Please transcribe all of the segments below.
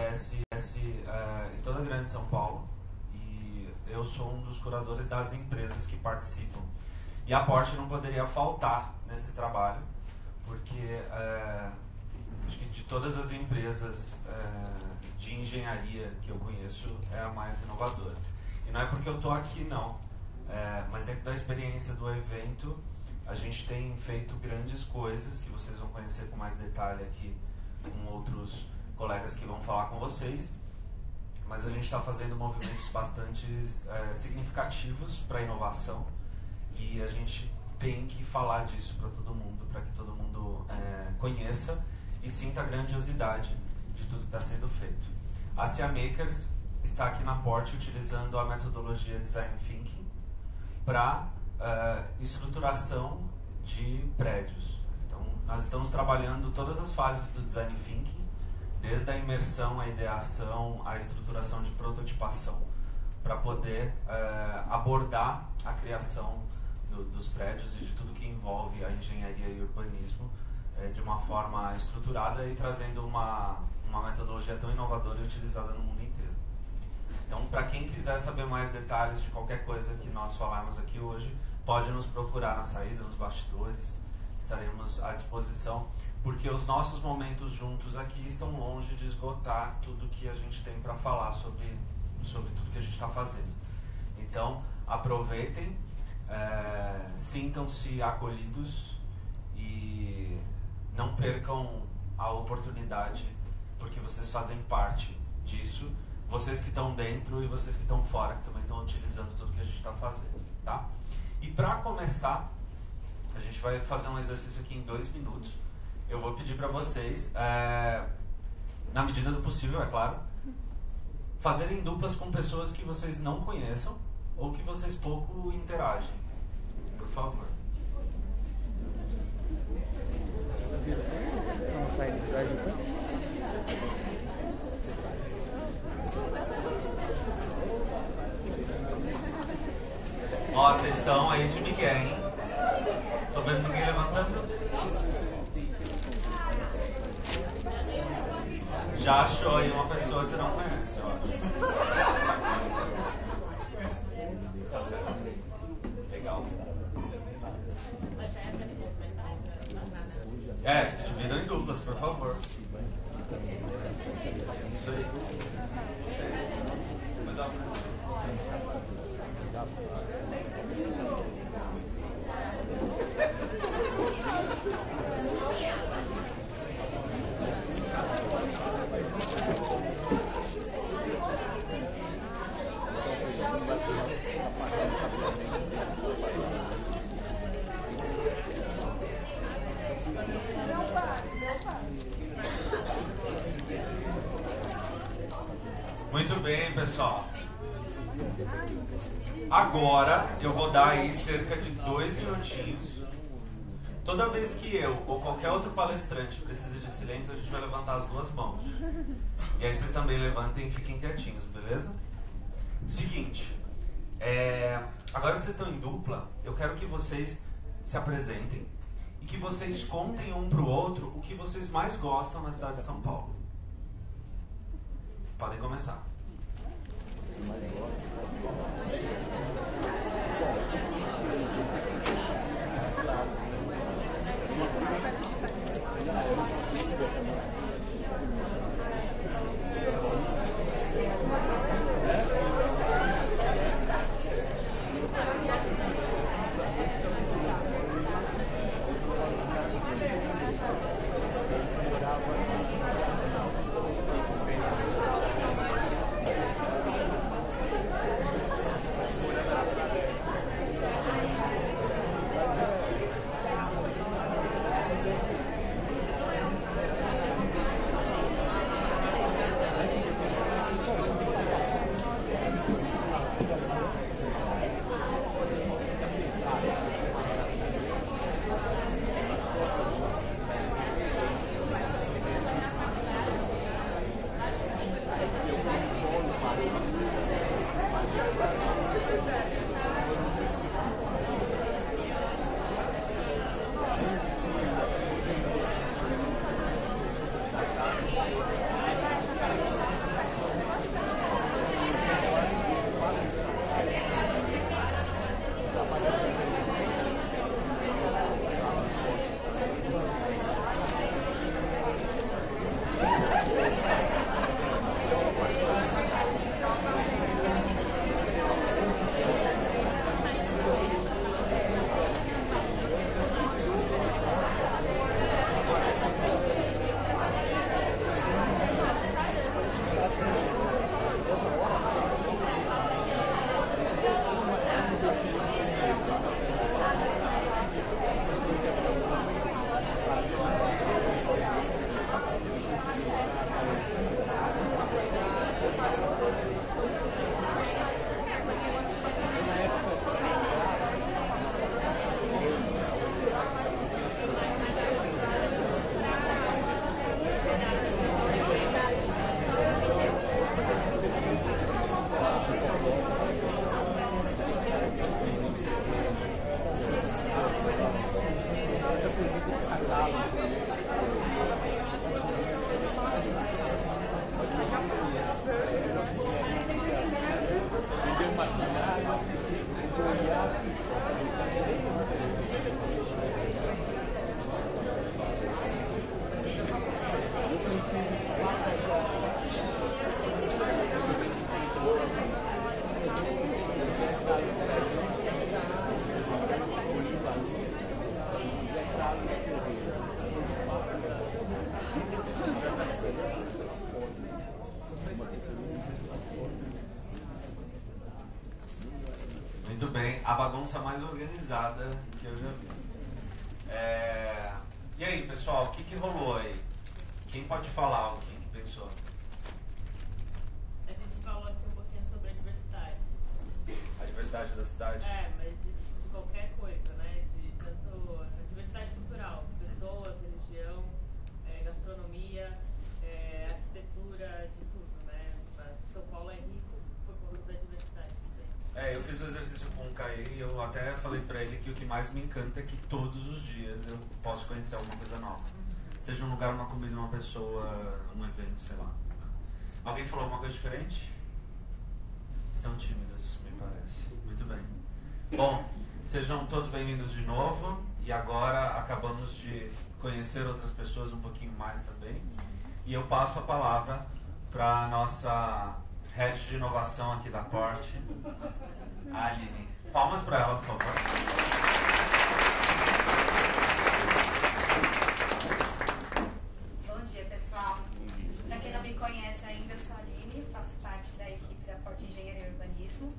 acontece em toda a Grande São Paulo, e eu sou um dos curadores das empresas que participam. E a Porsche não poderia faltar nesse trabalho, porque acho que de todas as empresas de engenharia que eu conheço, é a mais inovadora. E não é porque eu estou aqui, não, mas dentro da experiência do evento, a gente tem feito grandes coisas que vocês vão conhecer com mais detalhe aqui com outros colegas que vão falar com vocês, mas a gente está fazendo movimentos bastante significativos para a inovação, e a gente tem que falar disso para todo mundo, para que todo mundo conheça e sinta a grandiosidade de tudo que está sendo feito. A CA Makers está aqui na Porsche utilizando a metodologia Design Thinking para estruturação de prédios. Então, nós estamos trabalhando todas as fases do Design Thinking, desde a imersão, a ideação, a estruturação de prototipação, para poder abordar a criação dos prédios e de tudo que envolve a engenharia e urbanismo de uma forma estruturada e trazendo uma metodologia tão inovadora e utilizada no mundo inteiro. Então, para quem quiser saber mais detalhes de qualquer coisa que nós falarmos aqui hoje, pode nos procurar na saída, nos bastidores, estaremos à disposição, porque os nossos momentos juntos aqui estão longe de esgotar tudo que a gente tem para falar sobre tudo que a gente está fazendo. Então, aproveitem, sintam-se acolhidos e não percam a oportunidade, porque vocês fazem parte disso, vocês que estão dentro e vocês que estão fora, que também estão utilizando tudo que a gente está fazendo, tá? E para começar, a gente vai fazer um exercício aqui em 2 minutos. Eu vou pedir para vocês, na medida do possível, é claro, fazerem duplas com pessoas que vocês não conheçam ou que vocês pouco interagem. Por favor. Vamos sair de cidade então? Ó, vocês estão aí de Miguel, hein? Tô vendo ninguém levantando. Já achou aí uma pessoa que você não conhece, eu acho. Tá certo. Legal. Se dividam em duplas, por favor. Isso aí. Mas muito bem, pessoal. Agora eu vou dar aí cerca de 2 minutinhos. Toda vez que eu ou qualquer outro palestrante precisa de silêncio, a gente vai levantar as 2 mãos. E aí vocês também levantem e fiquem quietinhos, beleza? Seguinte, agora que vocês estão em dupla, eu quero que vocês se apresentem e que vocês contem um pro outro o que vocês mais gostam na cidade de São Paulo. Podem começar. Muito bem, a bagunça mais organizada que eu já vi. E aí, pessoal, o que rolou aí? Quem pode falar? Quem que pensou? A gente falou aqui um pouquinho sobre a diversidade. A diversidade da cidade? Mas de qualquer coisa, né? De tanto a diversidade cultural, pessoas, religião, gastronomia, arquitetura, de tudo, né? São Paulo é rico por conta da diversidade que tem. Eu fiz o exercício com o Caê e eu até falei pra ele que o que mais me encanta é que todos os dias eu posso conhecer alguma coisa nova. Seja um lugar, uma comida, uma pessoa, um evento, sei lá. Alguém falou alguma coisa diferente? Estão tímidos, me parece. Muito bem. Bom, sejam todos bem-vindos de novo. E agora acabamos de conhecer outras pessoas um pouquinho mais também. E eu passo a palavra para a nossa head de inovação aqui da Porte, a Aline. Palmas para ela, por favor. Bom dia, pessoal. Para quem não me conhece ainda, eu sou a Aline, faço parte da equipe da Porte Engenharia e Urbanismo.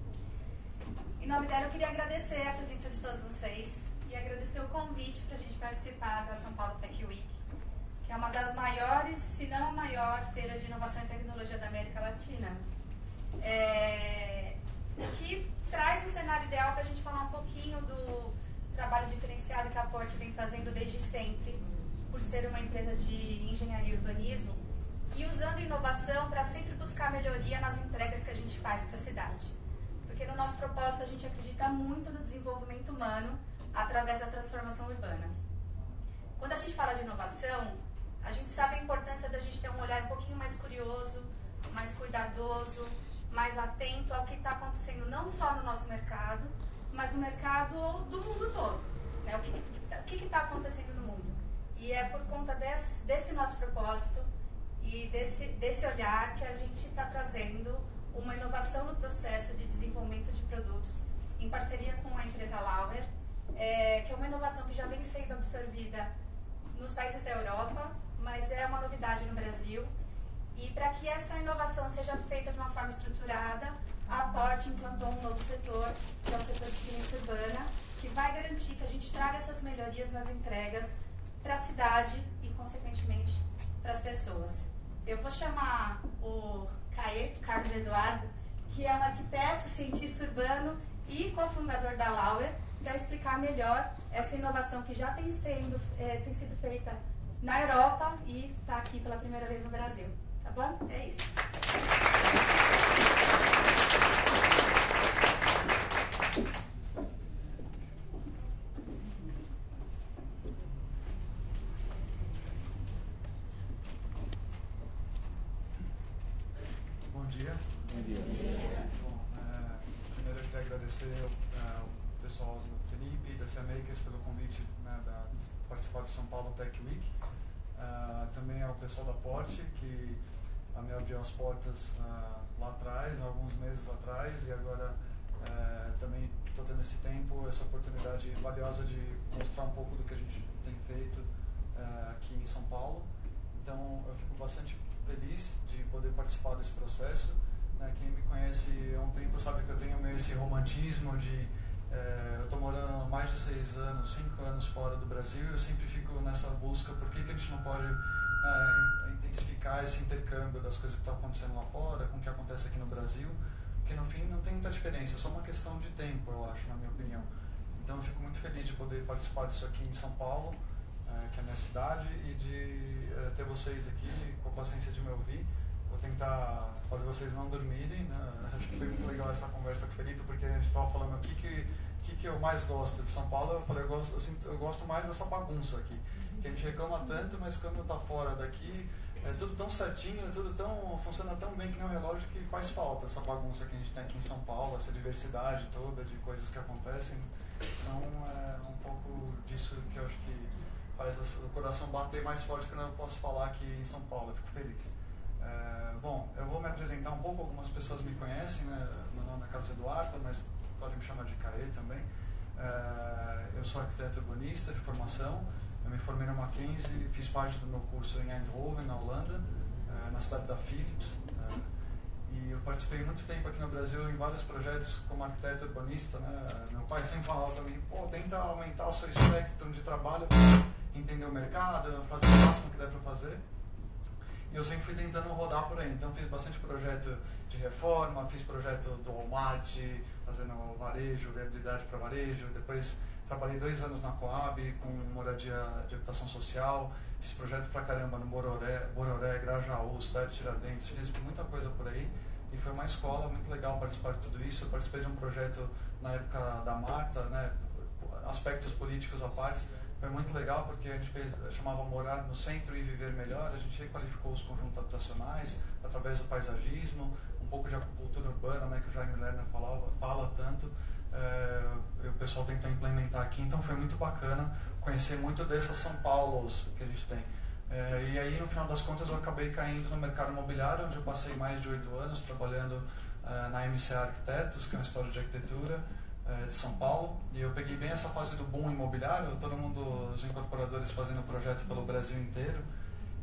Em nome dela, eu queria agradecer a presença de todos vocês e agradecer o convite para a gente participar da São Paulo Tech Week, que é uma das maiores, se não a maior, feira de inovação e tecnologia da América Latina. Que traz um cenário ideal para a gente falar um pouquinho do trabalho diferenciado que a Porte vem fazendo desde sempre, por ser uma empresa de engenharia e urbanismo, e usando inovação para sempre buscar melhoria nas entregas que a gente faz para a cidade. Porque no nosso propósito a gente acredita muito no desenvolvimento humano através da transformação urbana. Quando a gente fala de inovação, a gente sabe a importância da gente ter um olhar um pouquinho mais curioso, mais cuidadoso, mais atento ao que está acontecendo não só no nosso mercado, mas no mercado do mundo todo. Né? O que está acontecendo no mundo? E é por conta desse nosso propósito e desse olhar que a gente está trazendo uma inovação no processo de desenvolvimento de produtos, em parceria com a empresa Lauer, que é uma inovação que já vem sendo absorvida nos países da Europa, mas é uma novidade no Brasil. E para que essa inovação seja feita de uma forma estruturada, a Porte implantou um novo setor, que é o setor de ciência urbana, que vai garantir que a gente traga essas melhorias nas entregas para a cidade e, consequentemente, para as pessoas. Eu vou chamar o Caê, Carlos Eduardo, que é um arquiteto, cientista urbano e cofundador da Lauer, para explicar melhor essa inovação que já tem sido feita na Europa e está aqui pela primeira vez no Brasil. Tá bom? É isso. Bom dia. Bom dia. Bom, primeiro eu queria agradecer ao pessoal do Felipe e da CMakers pelo convite, né, de participar do São Paulo Tech Week. Também ao pessoal da Porte, que me abriu as portas lá atrás, alguns meses atrás, e agora também estou tendo esse tempo, essa oportunidade valiosa de mostrar um pouco do que a gente tem feito aqui em São Paulo. Então eu fico bastante feliz de poder participar desse processo. Quem me conhece há um tempo sabe que eu tenho meio esse romantismo de eu estou morando há mais de 6 anos, 5 anos fora do Brasil, e eu sempre fico nessa busca, por que a gente não pode intensificar esse intercâmbio das coisas que estão acontecendo lá fora com o que acontece aqui no Brasil, porque no fim não tem muita diferença, é só uma questão de tempo, eu acho, na minha opinião. Então eu fico muito feliz de poder participar disso aqui em São Paulo, que é a minha cidade, e de ter vocês aqui com a paciência de me ouvir. Vou tentar fazer vocês não dormirem, né? Acho que foi muito legal essa conversa com o Felipe, porque a gente estava falando aqui que eu mais gosto de São Paulo. Eu falei, eu gosto mais dessa bagunça aqui, que a gente reclama tanto, mas quando está fora daqui é tudo tão certinho, funciona tão bem que nem um relógio, que faz falta essa bagunça que a gente tem aqui em São Paulo, essa diversidade toda de coisas que acontecem. Então é um pouco disso que eu acho que faz o coração bater mais forte quando eu posso falar aqui em São Paulo. Eu fico feliz. Bom, eu vou me apresentar um pouco, algumas pessoas me conhecem, né? Meu nome é Carlos Eduardo, mas podem me chamar de Caê também. Eu sou arquiteto urbanista de formação, eu me formei na Mackenzie, fiz parte do meu curso em Eindhoven, na Holanda, na cidade da Philips, e eu participei muito tempo aqui no Brasil em vários projetos como arquiteto urbanista, né? Meu pai sempre falava também, pô, tenta aumentar o seu espectro de trabalho para entender o mercado, fazer o máximo que der para fazer. E eu sempre fui tentando rodar por aí. Então fiz bastante projeto de reforma, fiz projeto do Walmart, fazendo varejo, viabilidade para varejo. Depois trabalhei 2 anos na Coab com moradia de habitação social. Fiz projeto pra caramba no Bororé, Grajaú, Cidade de Tiradentes. Fiz muita coisa por aí. E foi uma escola muito legal participar de tudo isso. Eu participei de um projeto na época da Marta, né, aspectos políticos à parte. Foi muito legal porque a gente chamava Morar no Centro e Viver Melhor. A gente requalificou os conjuntos habitacionais através do paisagismo, um pouco de acupuntura urbana, né, que o Jaime Lerner fala tanto. O pessoal tentou implementar aqui, então foi muito bacana conhecer muito dessas São Paulos que a gente tem. E aí, no final das contas, eu acabei caindo no mercado imobiliário, onde eu passei mais de 8 anos trabalhando na MCA Arquitetos, que é uma história de arquitetura de São Paulo, e eu peguei bem essa fase do boom imobiliário, todo mundo, os incorporadores fazendo projeto pelo Brasil inteiro,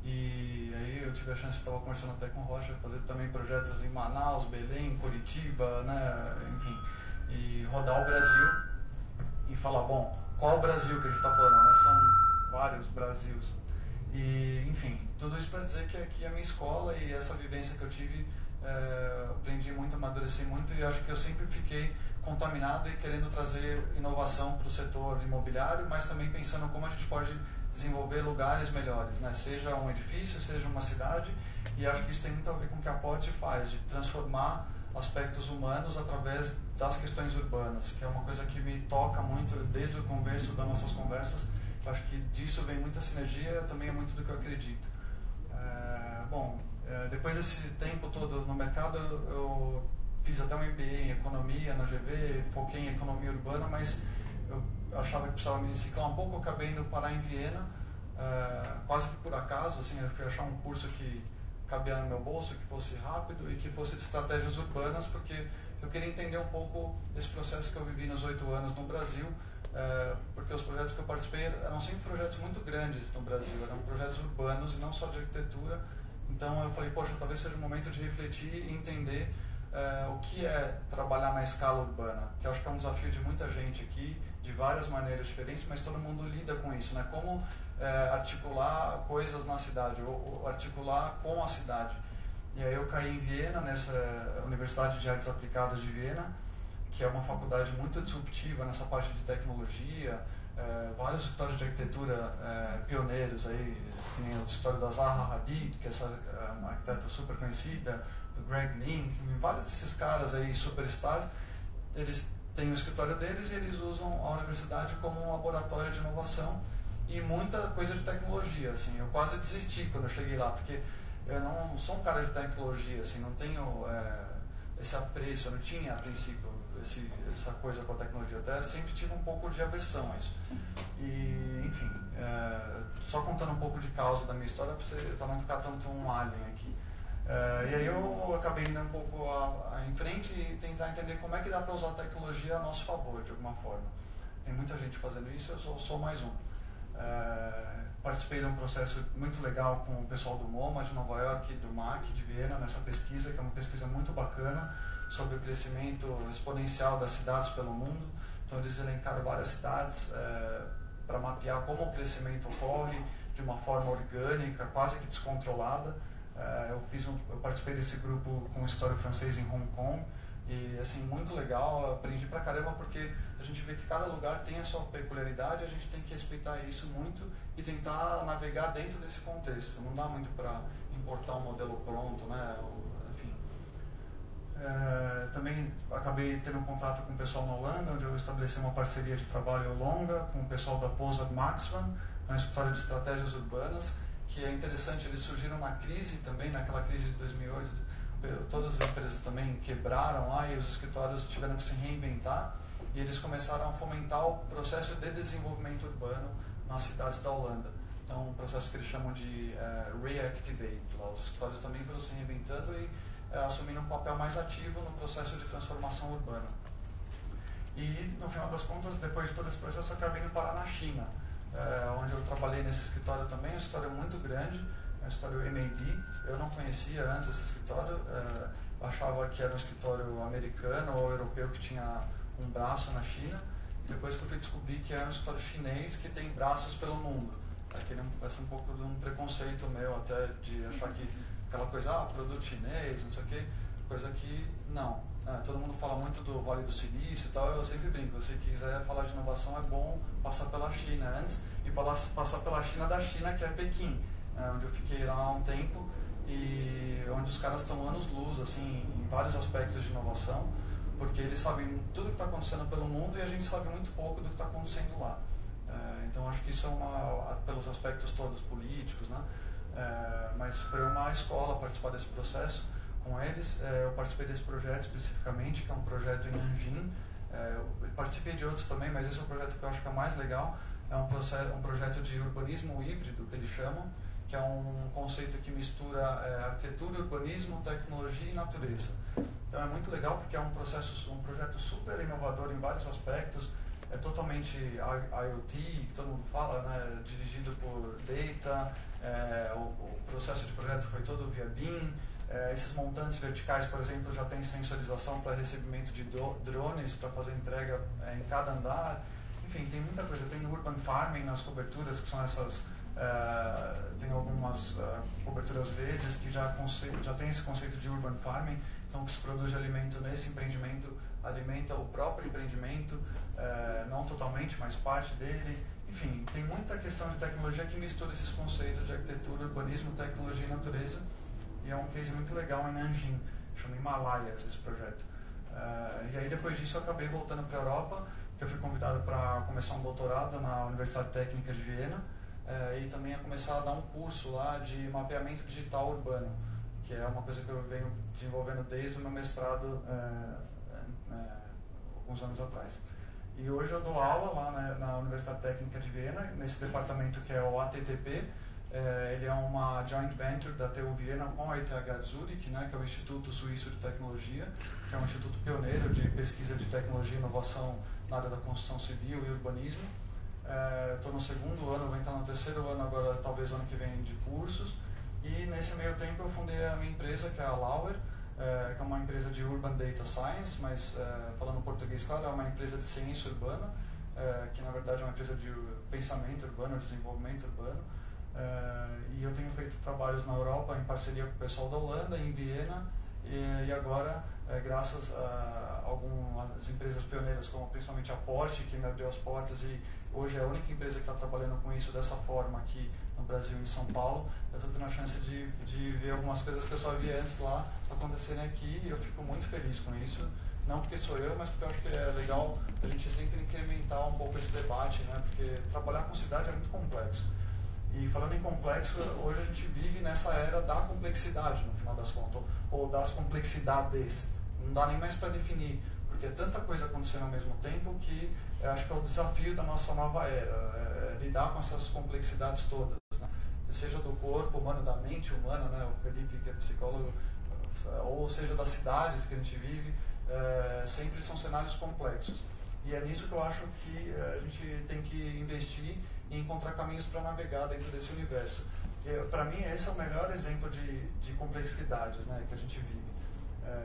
e aí eu tive a chance, estava conversando até com o Rocha, fazer também projetos em Manaus, Belém, Curitiba, né, enfim, e rodar o Brasil e falar, bom, qual o Brasil que a gente está falando, né? São vários Brasils, e enfim, tudo isso para dizer que aqui é a minha escola e essa vivência que eu tive, aprendi muito, amadureci muito, e acho que eu sempre fiquei contaminado e querendo trazer inovação para o setor imobiliário, mas também pensando como a gente pode desenvolver lugares melhores, né? Seja um edifício, seja uma cidade, e acho que isso tem muito a ver com o que a Pote faz, de transformar aspectos humanos através das questões urbanas, que é uma coisa que me toca muito desde o começo das nossas conversas. Acho que disso vem muita sinergia, também é muito do que eu acredito. Depois desse tempo todo no mercado, eu fiz até um MBA em economia na GV, foquei em economia urbana, mas eu achava que precisava me reciclar um pouco, eu acabei indo parar em Viena, quase que por acaso, assim, eu fui achar um curso que cabia no meu bolso, que fosse rápido e que fosse de estratégias urbanas, porque eu queria entender um pouco desse processo que eu vivi nos 8 anos no Brasil, porque os projetos que eu participei eram sempre projetos muito grandes no Brasil, eram projetos urbanos e não só de arquitetura. Então eu falei, poxa, talvez seja o momento de refletir e entender o que é trabalhar na escala urbana, que eu acho que é um desafio de muita gente aqui, de várias maneiras diferentes, mas todo mundo lida com isso, né? Como articular coisas na cidade, ou articular com a cidade. E aí eu caí em Viena, nessa Universidade de Artes Aplicadas de Viena, que é uma faculdade muito disruptiva nessa parte de tecnologia, vários escritórios de arquitetura pioneiros aí, tem o escritório da Zaha Hadid, que é uma arquiteta super conhecida, do Greg Lin, vários desses caras aí, superstars, eles têm o escritório deles e eles usam a universidade como um laboratório de inovação e muita coisa de tecnologia, assim. Eu quase desisti quando eu cheguei lá, porque eu não sou um cara de tecnologia, assim, não tenho esse apreço, eu não tinha a princípio essa coisa com a tecnologia, até sempre tive um pouco de aversão a isso. E, enfim, só contando um pouco de causa da minha história para não ficar tanto um alien aqui. E aí eu acabei indo um pouco em frente e tentar entender como é que dá para usar a tecnologia a nosso favor, de alguma forma. Tem muita gente fazendo isso, eu sou mais um. Participei de um processo muito legal com o pessoal do MoMA de Nova York, do MAC de Viena, nessa pesquisa, que é uma pesquisa muito bacana sobre o crescimento exponencial das cidades pelo mundo. Então eles elencaram várias cidades para mapear como o crescimento ocorre de uma forma orgânica, quase que descontrolada. Eu participei desse grupo com o escritório francês em Hong Kong e, assim, muito legal, aprendi pra caramba, porque a gente vê que cada lugar tem a sua peculiaridade, a gente tem que respeitar isso muito e tentar navegar dentro desse contexto. Não dá muito para importar um modelo pronto, né? Enfim. Também acabei tendo um contato com o pessoal na Holanda, onde eu estabeleci uma parceria de trabalho longa com o pessoal da Pozad Maxvan, um escritório de estratégias urbanas, que é interessante, eles surgiram na crise também, naquela crise de 2008, todas as empresas também quebraram lá e os escritórios tiveram que se reinventar e eles começaram a fomentar o processo de desenvolvimento urbano nas cidades da Holanda. Então, um processo que eles chamam de reactivate. Lá, os escritórios também foram se reinventando e assumindo um papel mais ativo no processo de transformação urbana. E, no final das contas, depois de todo esse processo, eu acabei indo parar na China, onde eu trabalhei nesse escritório também, um escritório muito grande, um escritório MAD. Eu não conhecia antes esse escritório, achava que era um escritório americano ou europeu que tinha um braço na China, e depois que eu fui descobrir que é um escritório chinês que tem braços pelo mundo. Aquele parece um pouco de um preconceito meu até de achar que aquela coisa, produto chinês, não sei o que, coisa que não. Todo mundo fala muito do Vale do Silício e tal, eu sempre brinco, se quiser falar de inovação é bom passar pela China antes e passar pela China da China, que é Pequim, onde eu fiquei lá há um tempo e onde os caras estão anos-luz assim, em vários aspectos de inovação, porque eles sabem tudo o que está acontecendo pelo mundo e a gente sabe muito pouco do que está acontecendo lá. Então acho que isso é pelos aspectos todos políticos, né? Mas foi uma escola participar desse processo com eles. Eu participei desse projeto especificamente, que é um projeto em Nanjing. Eu participei de outros também, mas esse é o projeto que eu acho que é mais legal. É um projeto de urbanismo híbrido, que eles chamam, que é um conceito que mistura arquitetura, urbanismo, tecnologia e natureza. Então é muito legal porque é um projeto super inovador em vários aspectos. É totalmente IoT, que todo mundo fala, né? Dirigido por Data. O processo de projeto foi todo via BIM. Esses montantes verticais, por exemplo, já tem sensorização para recebimento de drones para fazer entrega em cada andar. Enfim, tem muita coisa. Tem urban farming nas coberturas, que são essas... tem algumas coberturas verdes que já tem esse conceito de urban farming. Então, que se produz alimento nesse empreendimento, alimenta o próprio empreendimento, não totalmente, mas parte dele. Enfim, tem muita questão de tecnologia que mistura esses conceitos de arquitetura, urbanismo, tecnologia e natureza. E é um case muito legal em Nanjing, chama Himalaias esse projeto. E aí depois disso eu acabei voltando para a Europa, porque eu fui convidado para começar um doutorado na Universidade Técnica de Viena, e também a começar a dar um curso lá de mapeamento digital urbano, que é uma coisa que eu venho desenvolvendo desde o meu mestrado alguns anos atrás. E hoje eu dou aula lá na Universidade Técnica de Viena, nesse departamento que é o ATTP. Ele é uma joint venture da TU Viena com a ETH Zurich, né, que é o Instituto Suíço de Tecnologia, que é um instituto pioneiro de pesquisa de tecnologia e inovação na área da construção civil e urbanismo. Estou no segundo ano, vou entrar no terceiro ano agora, talvez ano que vem, de cursos. E nesse meio tempo eu fundei a minha empresa, que é a Lauer, que é uma empresa de Urban Data Science, mas falando português, claro, é uma empresa de ciência urbana, que na verdade é uma empresa de pensamento urbano, desenvolvimento urbano. E eu tenho feito trabalhos na Europa em parceria com o pessoal da Holanda, em Viena, e agora, graças a algumas empresas pioneiras, como principalmente a Porsche, que me abriu as portas e hoje é a única empresa que está trabalhando com isso dessa forma aqui no Brasil e em São Paulo. Eu estou tendo a chance de ver algumas coisas que eu só vi antes lá acontecerem aqui e eu fico muito feliz com isso. Não porque sou eu, mas porque eu acho que é legal a gente sempre incrementar um pouco esse debate, né? Porque trabalhar com cidade é muito complexo. E falando em complexo, hoje a gente vive nessa era da complexidade, no final das contas, ou das complexidades. Não dá nem mais para definir, porque é tanta coisa acontecendo ao mesmo tempo que eu acho que é o desafio da nossa nova era, lidar com essas complexidades todas, né? Seja do corpo humano, da mente humana, né? O Felipe, que é psicólogo, ou seja das cidades que a gente vive, sempre são cenários complexos. E é nisso que eu acho que a gente tem que investir e encontrar caminhos para navegar dentro desse universo. Para mim, esse é o melhor exemplo de complexidades, né, que a gente vive.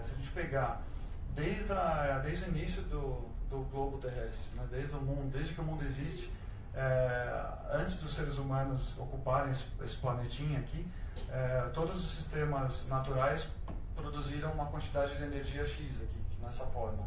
Se a gente pegar desde o início do globo terrestre, né, desde que o mundo existe, antes dos seres humanos ocuparem esse planetinha aqui, todos os sistemas naturais produziram uma quantidade de energia X aqui, nessa forma.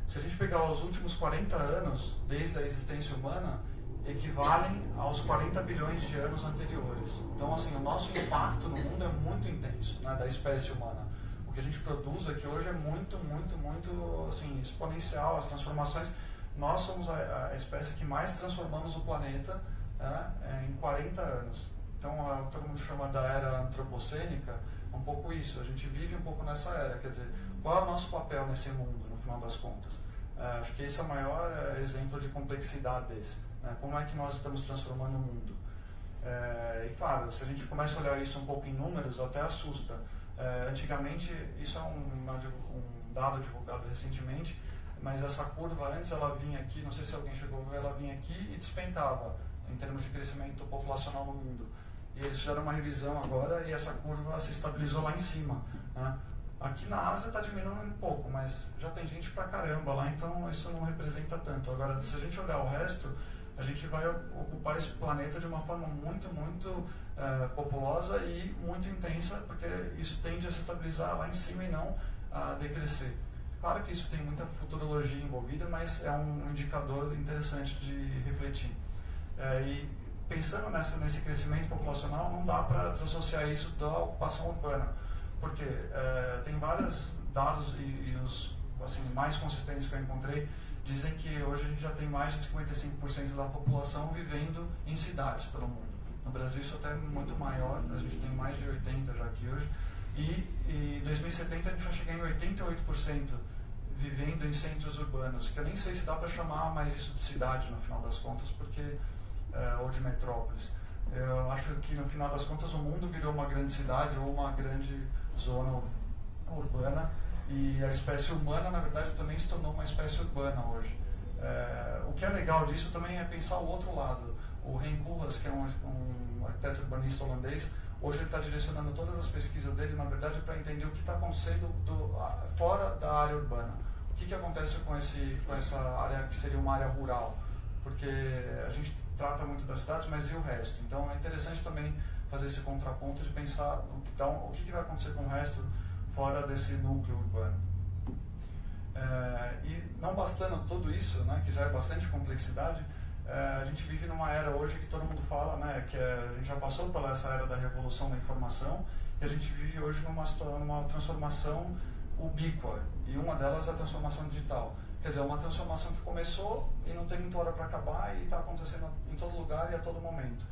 Se a gente pegar os últimos 40 anos, desde a existência humana, equivalem aos 40 bilhões de anos anteriores. Então, assim, o nosso impacto no mundo é muito intenso, né, da espécie humana. O que a gente produz aqui hoje é muito, muito, muito assim, exponencial. As transformações, nós somos a espécie que mais transformamos o planeta, né, em 40 anos. Então, todo mundo chama da era antropocênica, um pouco isso. A gente vive um pouco nessa era, quer dizer, qual é o nosso papel nesse mundo, no final das contas? Acho que esse é o maior exemplo de complexidade desse. Como é que nós estamos transformando o mundo? E claro, se a gente começa a olhar isso um pouco em números, até assusta. Antigamente, isso é um dado divulgado recentemente, mas essa curva antes ela vinha aqui, não sei se alguém chegou a ver, ela vinha aqui e despencava em termos de crescimento populacional no mundo. E eles fizeram uma revisão agora e essa curva se estabilizou lá em cima, né? Aqui na Ásia está diminuindo um pouco, mas já tem gente pra caramba lá, então isso não representa tanto. Agora, se a gente olhar o resto, a gente vai ocupar esse planeta de uma forma muito, muito populosa e muito intensa, porque isso tende a se estabilizar lá em cima e não a decrescer. Claro que isso tem muita futurologia envolvida, mas é um indicador interessante de refletir. E pensando nesse crescimento populacional, não dá para desassociar isso da ocupação urbana, porque tem vários dados e os assim, mais consistentes que eu encontrei dizem que hoje a gente já tem mais de 55% da população vivendo em cidades pelo mundo. No Brasil isso até é muito maior, a gente tem mais de 80% já aqui hoje. E em 2070 a gente vai chegar em 88% vivendo em centros urbanos, que eu nem sei se dá para chamar mais isso de cidade no final das contas, porque ou de metrópoles. Eu acho que no final das contas o mundo virou uma grande cidade ou uma grande zona urbana, e a espécie humana, na verdade, também se tornou uma espécie urbana hoje. O que é legal disso também é pensar o outro lado. O Hein Koolhaas, que é um arquiteto urbanista holandês, hoje ele está direcionando todas as pesquisas dele, na verdade, para entender o que está acontecendo fora da área urbana. O que acontece com essa área que seria uma área rural? Porque a gente trata muito das cidades, mas e o resto? Então é interessante também fazer esse contraponto de pensar o que vai acontecer com o resto fora desse núcleo urbano. E não bastando tudo isso, né, que já é bastante complexidade, a gente vive numa era hoje que todo mundo fala, né, que a gente já passou por essa era da revolução da informação, e a gente vive hoje numa transformação ubíqua, e uma delas é a transformação digital. Quer dizer, uma transformação que começou e não tem muita hora para acabar e está acontecendo em todo lugar e a todo momento.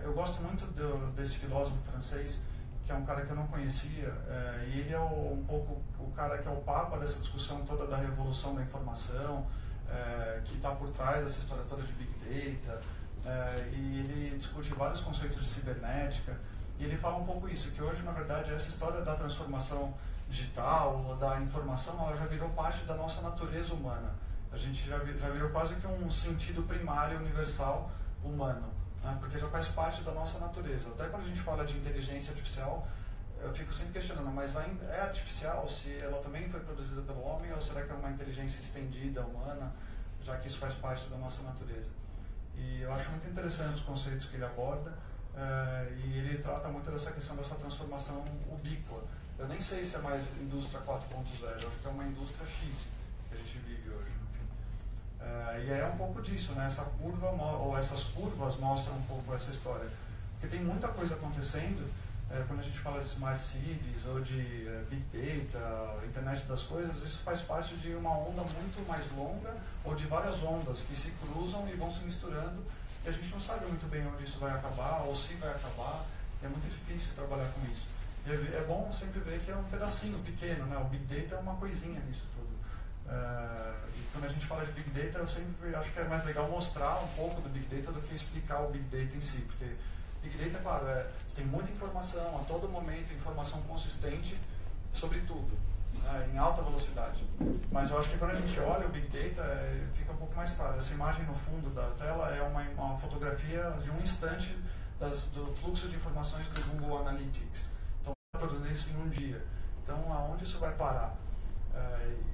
Eu gosto muito desse filósofo francês, que é um cara que eu não conhecia, e ele é um pouco o cara que é o papa dessa discussão toda da revolução da informação, que está por trás dessa história toda de Big Data, e ele discute vários conceitos de cibernética, e ele fala um pouco isso, que hoje, na verdade, essa história da transformação digital, ou da informação, ela já virou parte da nossa natureza humana. A gente já virou quase que um sentido primário, universal, humano, né? Porque já faz parte da nossa natureza. Até quando a gente fala de inteligência artificial, eu fico sempre questionando, mas é artificial se ela também foi produzida pelo homem, ou será que é uma inteligência estendida, humana, já que isso faz parte da nossa natureza? E eu acho muito interessante os conceitos que ele aborda, e ele trata muito dessa questão dessa transformação ubíqua. Eu nem sei se é mais indústria 4.0, eu acho que é uma indústria X que a gente vive hoje, enfim. E é um pouco disso, né? Essa curva, ou essas curvas mostram um pouco essa história. Porque tem muita coisa acontecendo, quando a gente fala de Smart Cities, ou de Big Data, Internet das Coisas, isso faz parte de uma onda muito mais longa, ou de várias ondas que se cruzam e vão se misturando, e a gente não sabe muito bem onde isso vai acabar, ou se vai acabar, e é muito difícil trabalhar com isso. E é bom sempre ver que é um pedacinho pequeno, né? O Big Data é uma coisinha nisso tudo. E quando a gente fala de Big Data, eu sempre acho que é mais legal mostrar um pouco do Big Data do que explicar o Big Data em si, porque Big Data, claro, você tem muita informação, a todo momento, informação consistente sobre tudo, né? Em alta velocidade. Mas eu acho que quando a gente olha o Big Data, fica um pouco mais claro. Essa imagem no fundo da tela é uma fotografia de um instante do fluxo de informações do Google Analytics. Produzir isso em um dia. Então, aonde isso vai parar?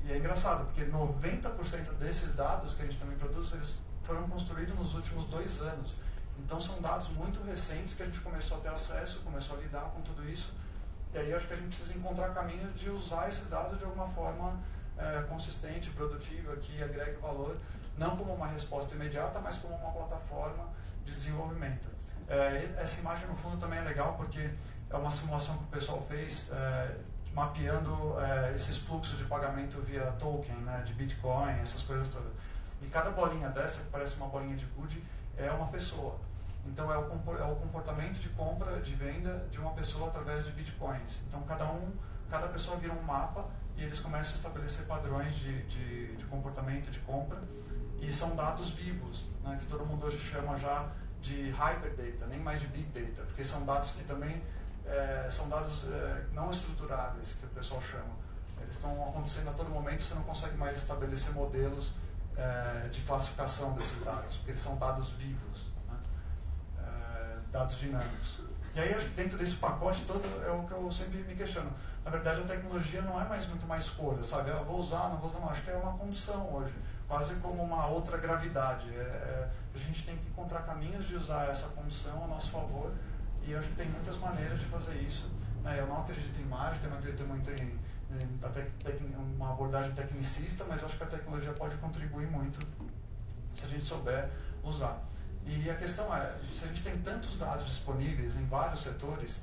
E é engraçado, porque 90% desses dados que a gente também produz, eles foram construídos nos últimos 2 anos. Então, são dados muito recentes que a gente começou a ter acesso, começou a lidar com tudo isso. E aí, eu acho que a gente precisa encontrar caminhos de usar esses dados de alguma forma consistente, produtiva, que agregue valor, não como uma resposta imediata, mas como uma plataforma de desenvolvimento. Essa imagem, no fundo, também é legal, porque é uma simulação que o pessoal fez mapeando esses fluxos de pagamento via token, né, de Bitcoin, essas coisas todas. E cada bolinha dessa, que parece uma bolinha de gude, é uma pessoa. Então é o comportamento de compra, de venda de uma pessoa através de Bitcoins. Então cada pessoa vira um mapa e eles começam a estabelecer padrões de comportamento, de compra, e são dados vivos, né, que todo mundo hoje chama já de Hyperdata, nem mais de Big Data, porque são dados que também são dados não estruturáveis, que o pessoal chama. Eles estão acontecendo a todo momento, você não consegue mais estabelecer modelos de classificação desses dados, porque eles são dados vivos, né? Dados dinâmicos. E aí, acho que dentro desse pacote todo é o que eu sempre me questiono. Na verdade, a tecnologia não é mais muito uma escolha, sabe? Eu vou usar, não vou usar, não. Acho que é uma condição hoje, quase como uma outra gravidade. A gente tem que encontrar caminhos de usar essa condição a nosso favor, e eu acho que tem muitas maneiras de fazer isso. Eu não acredito em mágica, eu não acredito muito em uma abordagem tecnicista, mas acho que a tecnologia pode contribuir muito se a gente souber usar. E a questão é, se a gente tem tantos dados disponíveis em vários setores,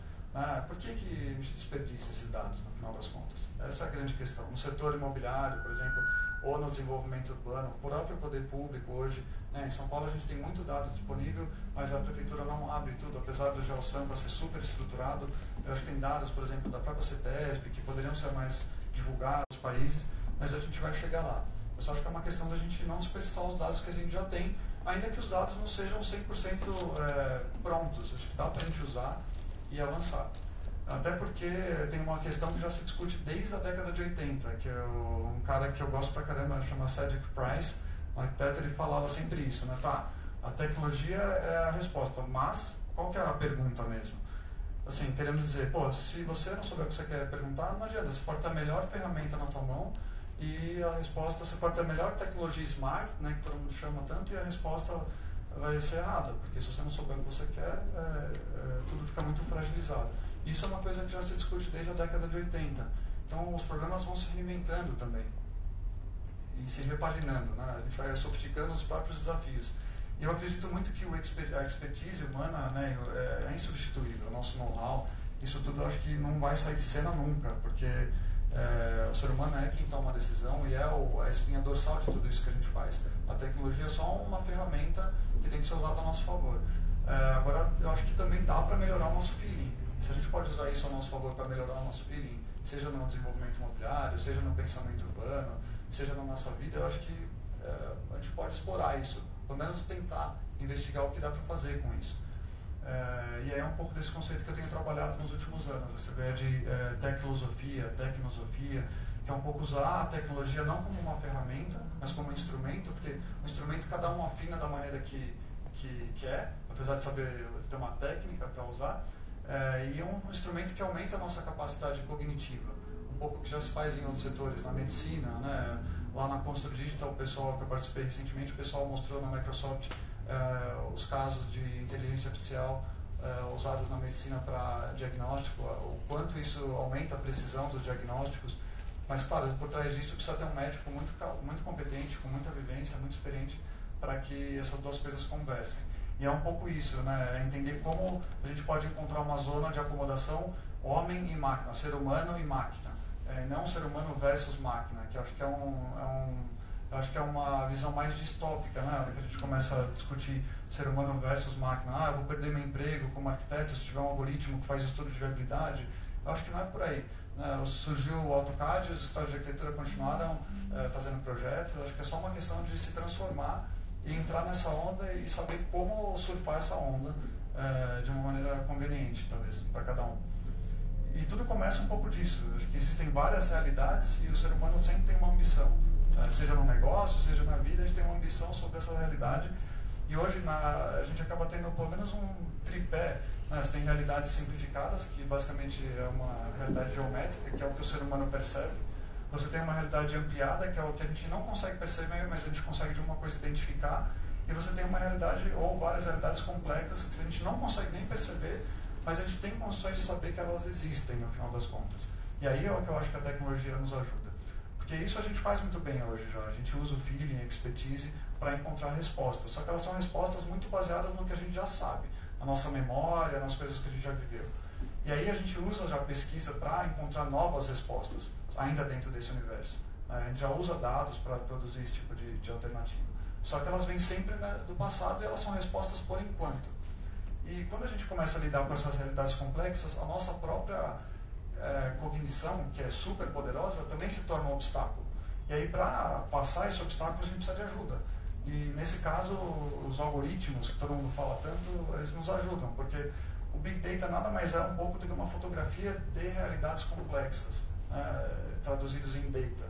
por que a gente desperdiça esses dados, no final das contas? Essa é a grande questão. No setor imobiliário, por exemplo, ou no desenvolvimento urbano, o próprio poder público hoje, em São Paulo a gente tem muito dado disponível, mas a prefeitura não abre tudo, apesar do GeoSampa ser super estruturado. Eu acho que tem dados, por exemplo, da própria CETESB, que poderiam ser mais divulgados nos países, mas a gente vai chegar lá. Eu só acho que é uma questão da gente não dispersar os dados que a gente já tem, ainda que os dados não sejam 100% prontos. Acho que dá para a gente usar e avançar. Até porque tem uma questão que já se discute desde a década de 80, que é um cara que eu gosto pra caramba, chama Cedric Price, um arquiteto, ele falava sempre isso, né? Tá, a tecnologia é a resposta, mas qual que é a pergunta mesmo? Assim, querendo dizer, se você não souber o que você quer perguntar, não adianta, você pode ter a melhor ferramenta na tua mão e a resposta, você pode ter a melhor tecnologia smart, né, que todo mundo chama tanto, e a resposta vai ser errada, porque se você não souber o que você quer, tudo fica muito fragilizado. Isso é uma coisa que já se discute desde a década de 80. Então, os problemas vão se reinventando também e se repaginando, né? A gente vai sofisticando os próprios desafios. E eu acredito muito que a expertise humana, né, é insubstituível, o nosso know-how. Isso tudo eu acho que não vai sair de cena nunca, porque o ser humano é quem toma a decisão e é a espinha dorsal de tudo isso que a gente faz. A tecnologia é só uma ferramenta que tem que ser usada a nosso favor. Agora, eu acho que também dá para melhorar o nosso feeling. Se a gente pode usar isso a nosso favor para melhorar o nosso feeling, seja no desenvolvimento imobiliário, seja no pensamento urbano, seja na nossa vida, eu acho que a gente pode explorar isso, pelo menos tentar investigar o que dá para fazer com isso. E aí é um pouco desse conceito que eu tenho trabalhado nos últimos anos, essa ideia de tecnosofia, que é um pouco usar a tecnologia não como uma ferramenta, mas como um instrumento, porque o instrumento cada um afina da maneira que quer, apesar de saber ter uma técnica para usar, e é um instrumento que aumenta a nossa capacidade cognitiva, um pouco que já se faz em outros setores, na medicina, né? Lá na Constru Digital, o pessoal que eu participei recentemente, o pessoal mostrou na Microsoft os casos de inteligência artificial usados na medicina para diagnóstico, o quanto isso aumenta a precisão dos diagnósticos. Mas, claro, por trás disso precisa ter um médico muito competente, com muita vivência, muito experiente, para que essas duas coisas conversem. E é um pouco isso, né? É entender como a gente pode encontrar uma zona de acomodação homem e máquina, ser humano e máquina. Não ser humano versus máquina, que eu acho que é uma visão mais distópica, né? Que a gente começa a discutir ser humano versus máquina. Eu vou perder meu emprego como arquiteto se tiver um algoritmo que faz estudo de viabilidade. Eu acho que não é por aí. Surgiu o AutoCAD, os escritórios de arquitetura continuaram fazendo projetos. Eu acho que é só uma questão de se transformar e entrar nessa onda e saber como surfar essa onda de uma maneira conveniente, talvez, para cada um. E tudo começa um pouco disso. Acho que existem várias realidades e o ser humano sempre tem uma ambição. Seja no negócio, seja na vida, a gente tem uma ambição sobre essa realidade. E hoje a gente acaba tendo pelo menos um tripé. Você tem realidades simplificadas, que basicamente é uma realidade geométrica, que é o que o ser humano percebe. Você tem uma realidade ampliada, que é o que a gente não consegue perceber, mas a gente consegue de uma coisa identificar. E você tem uma realidade, ou várias realidades complexas, que a gente não consegue nem perceber, mas a gente tem condições de saber que elas existem, no final das contas. E aí é o que eu acho que a tecnologia nos ajuda. Porque isso a gente faz muito bem hoje já. A gente usa o feeling, a expertise, para encontrar respostas. Só que elas são respostas muito baseadas no que a gente já sabe. Na nossa memória, nas coisas que a gente já viveu. E aí a gente usa já a pesquisa para encontrar novas respostas, ainda dentro desse universo. A gente já usa dados para produzir esse tipo de alternativa. Só que elas vêm sempre do passado e elas são respostas por enquanto. E quando a gente começa a lidar com essas realidades complexas, a nossa própria cognição, que é super poderosa, também se torna um obstáculo. E aí, para passar esse obstáculo, a gente precisa de ajuda. E nesse caso, os algoritmos, que todo mundo fala tanto, eles nos ajudam, porque o Big Data nada mais é um pouco do que uma fotografia de realidades complexas, traduzidos em data.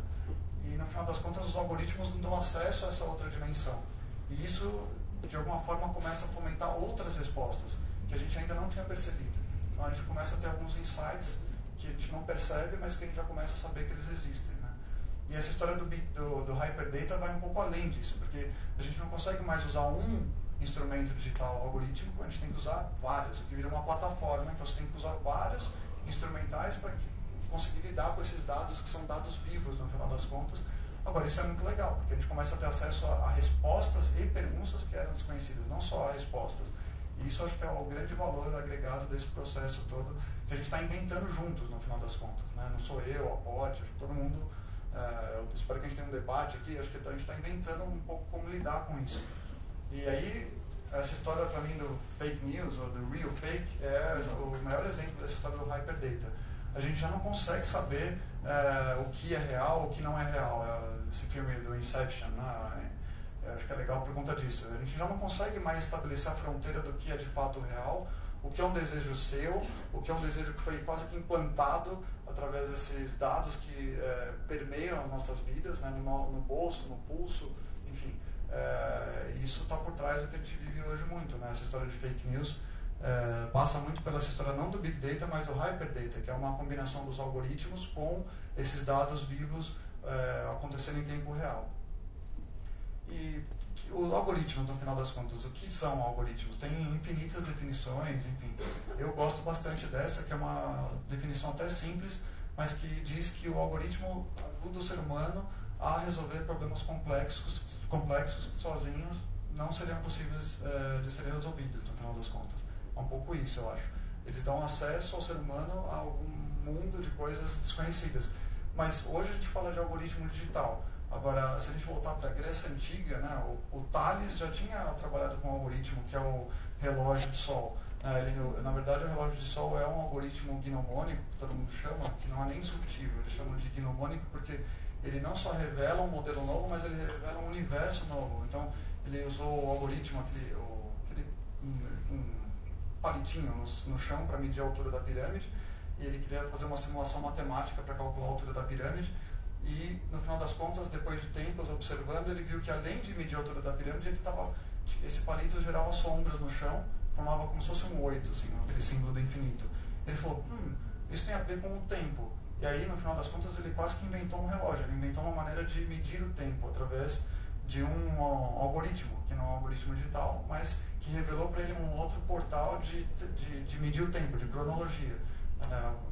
E no final das contas, os algoritmos nos dão acesso a essa outra dimensão. E isso, de alguma forma, começa a fomentar outras respostas que a gente ainda não tinha percebido. a gente começa a ter alguns insights que a gente não percebe, mas que a gente já começa a saber que eles existem, né? E essa história do Hyperdata vai um pouco além disso, porque a gente não consegue mais usar um instrumento digital algorítmico, a gente tem que usar vários, o que vira uma plataforma, então você tem que usar vários instrumentais para conseguir lidar com esses dados que são dados vivos no final das contas. Agora, isso é muito legal, porque a gente começa a ter acesso a respostas e perguntas que eram desconhecidas, não só a respostas. E isso acho que é o grande valor agregado desse processo todo, que a gente está inventando juntos no final das contas, né? Não sou eu, a Pote, todo mundo. Eu espero que a gente tenha um debate aqui, acho que a gente está inventando um pouco como lidar com isso. E aí, essa história para mim do fake news, ou do real fake, é o maior exemplo dessa história do Hyperdata. A gente já não consegue saber o que é real, o que não é real. Esse filme do Inception, né? Acho que é legal por conta disso. A gente já não consegue mais estabelecer a fronteira do que é de fato real, o que é um desejo seu, o que é um desejo que foi quase que implantado através desses dados que permeiam as nossas vidas, né? no bolso, no pulso, enfim. Isso está por trás do que a gente vive hoje muito, né? Essa história de fake news passa muito pela essa história não do Big Data, mas do Hyperdata, que é uma combinação dos algoritmos com esses dados vivos acontecendo em tempo real. E os algoritmos, no final das contas, o que são algoritmos? Tem infinitas definições, enfim. Eu gosto bastante dessa, que é uma definição até simples, mas que diz que o algoritmo ajuda o ser humano a resolver problemas complexos que sozinhos não seriam possíveis de serem resolvidos, no final das contas. É um pouco isso, eu acho. Eles dão acesso ao ser humano a um mundo de coisas desconhecidas. Mas hoje a gente fala de algoritmo digital. Agora, se a gente voltar para a Grécia Antiga, né, o Tales já tinha trabalhado com um algoritmo que é o relógio de sol. Na verdade, o relógio de sol é um algoritmo gnomônico, que todo mundo chama, que não é nem disruptivo, eles chamam de gnomônico porque ele não só revela um modelo novo, mas ele revela um universo novo. Então, ele usou o algoritmo, aquele palitinho no chão para medir a altura da pirâmide, e ele queria fazer uma simulação matemática para calcular a altura da pirâmide. E, no final das contas, depois de tempos observando, ele viu que além de medir a altura da pirâmide, esse palito gerava sombras no chão, formava como se fosse um 8, assim, aquele símbolo do infinito. Ele falou, isso tem a ver com o tempo. E aí, no final das contas, ele quase que inventou um relógio, ele inventou uma maneira de medir o tempo através de um algoritmo, que não é um algoritmo digital, mas que revelou para ele um outro portal de medir o tempo, de cronologia,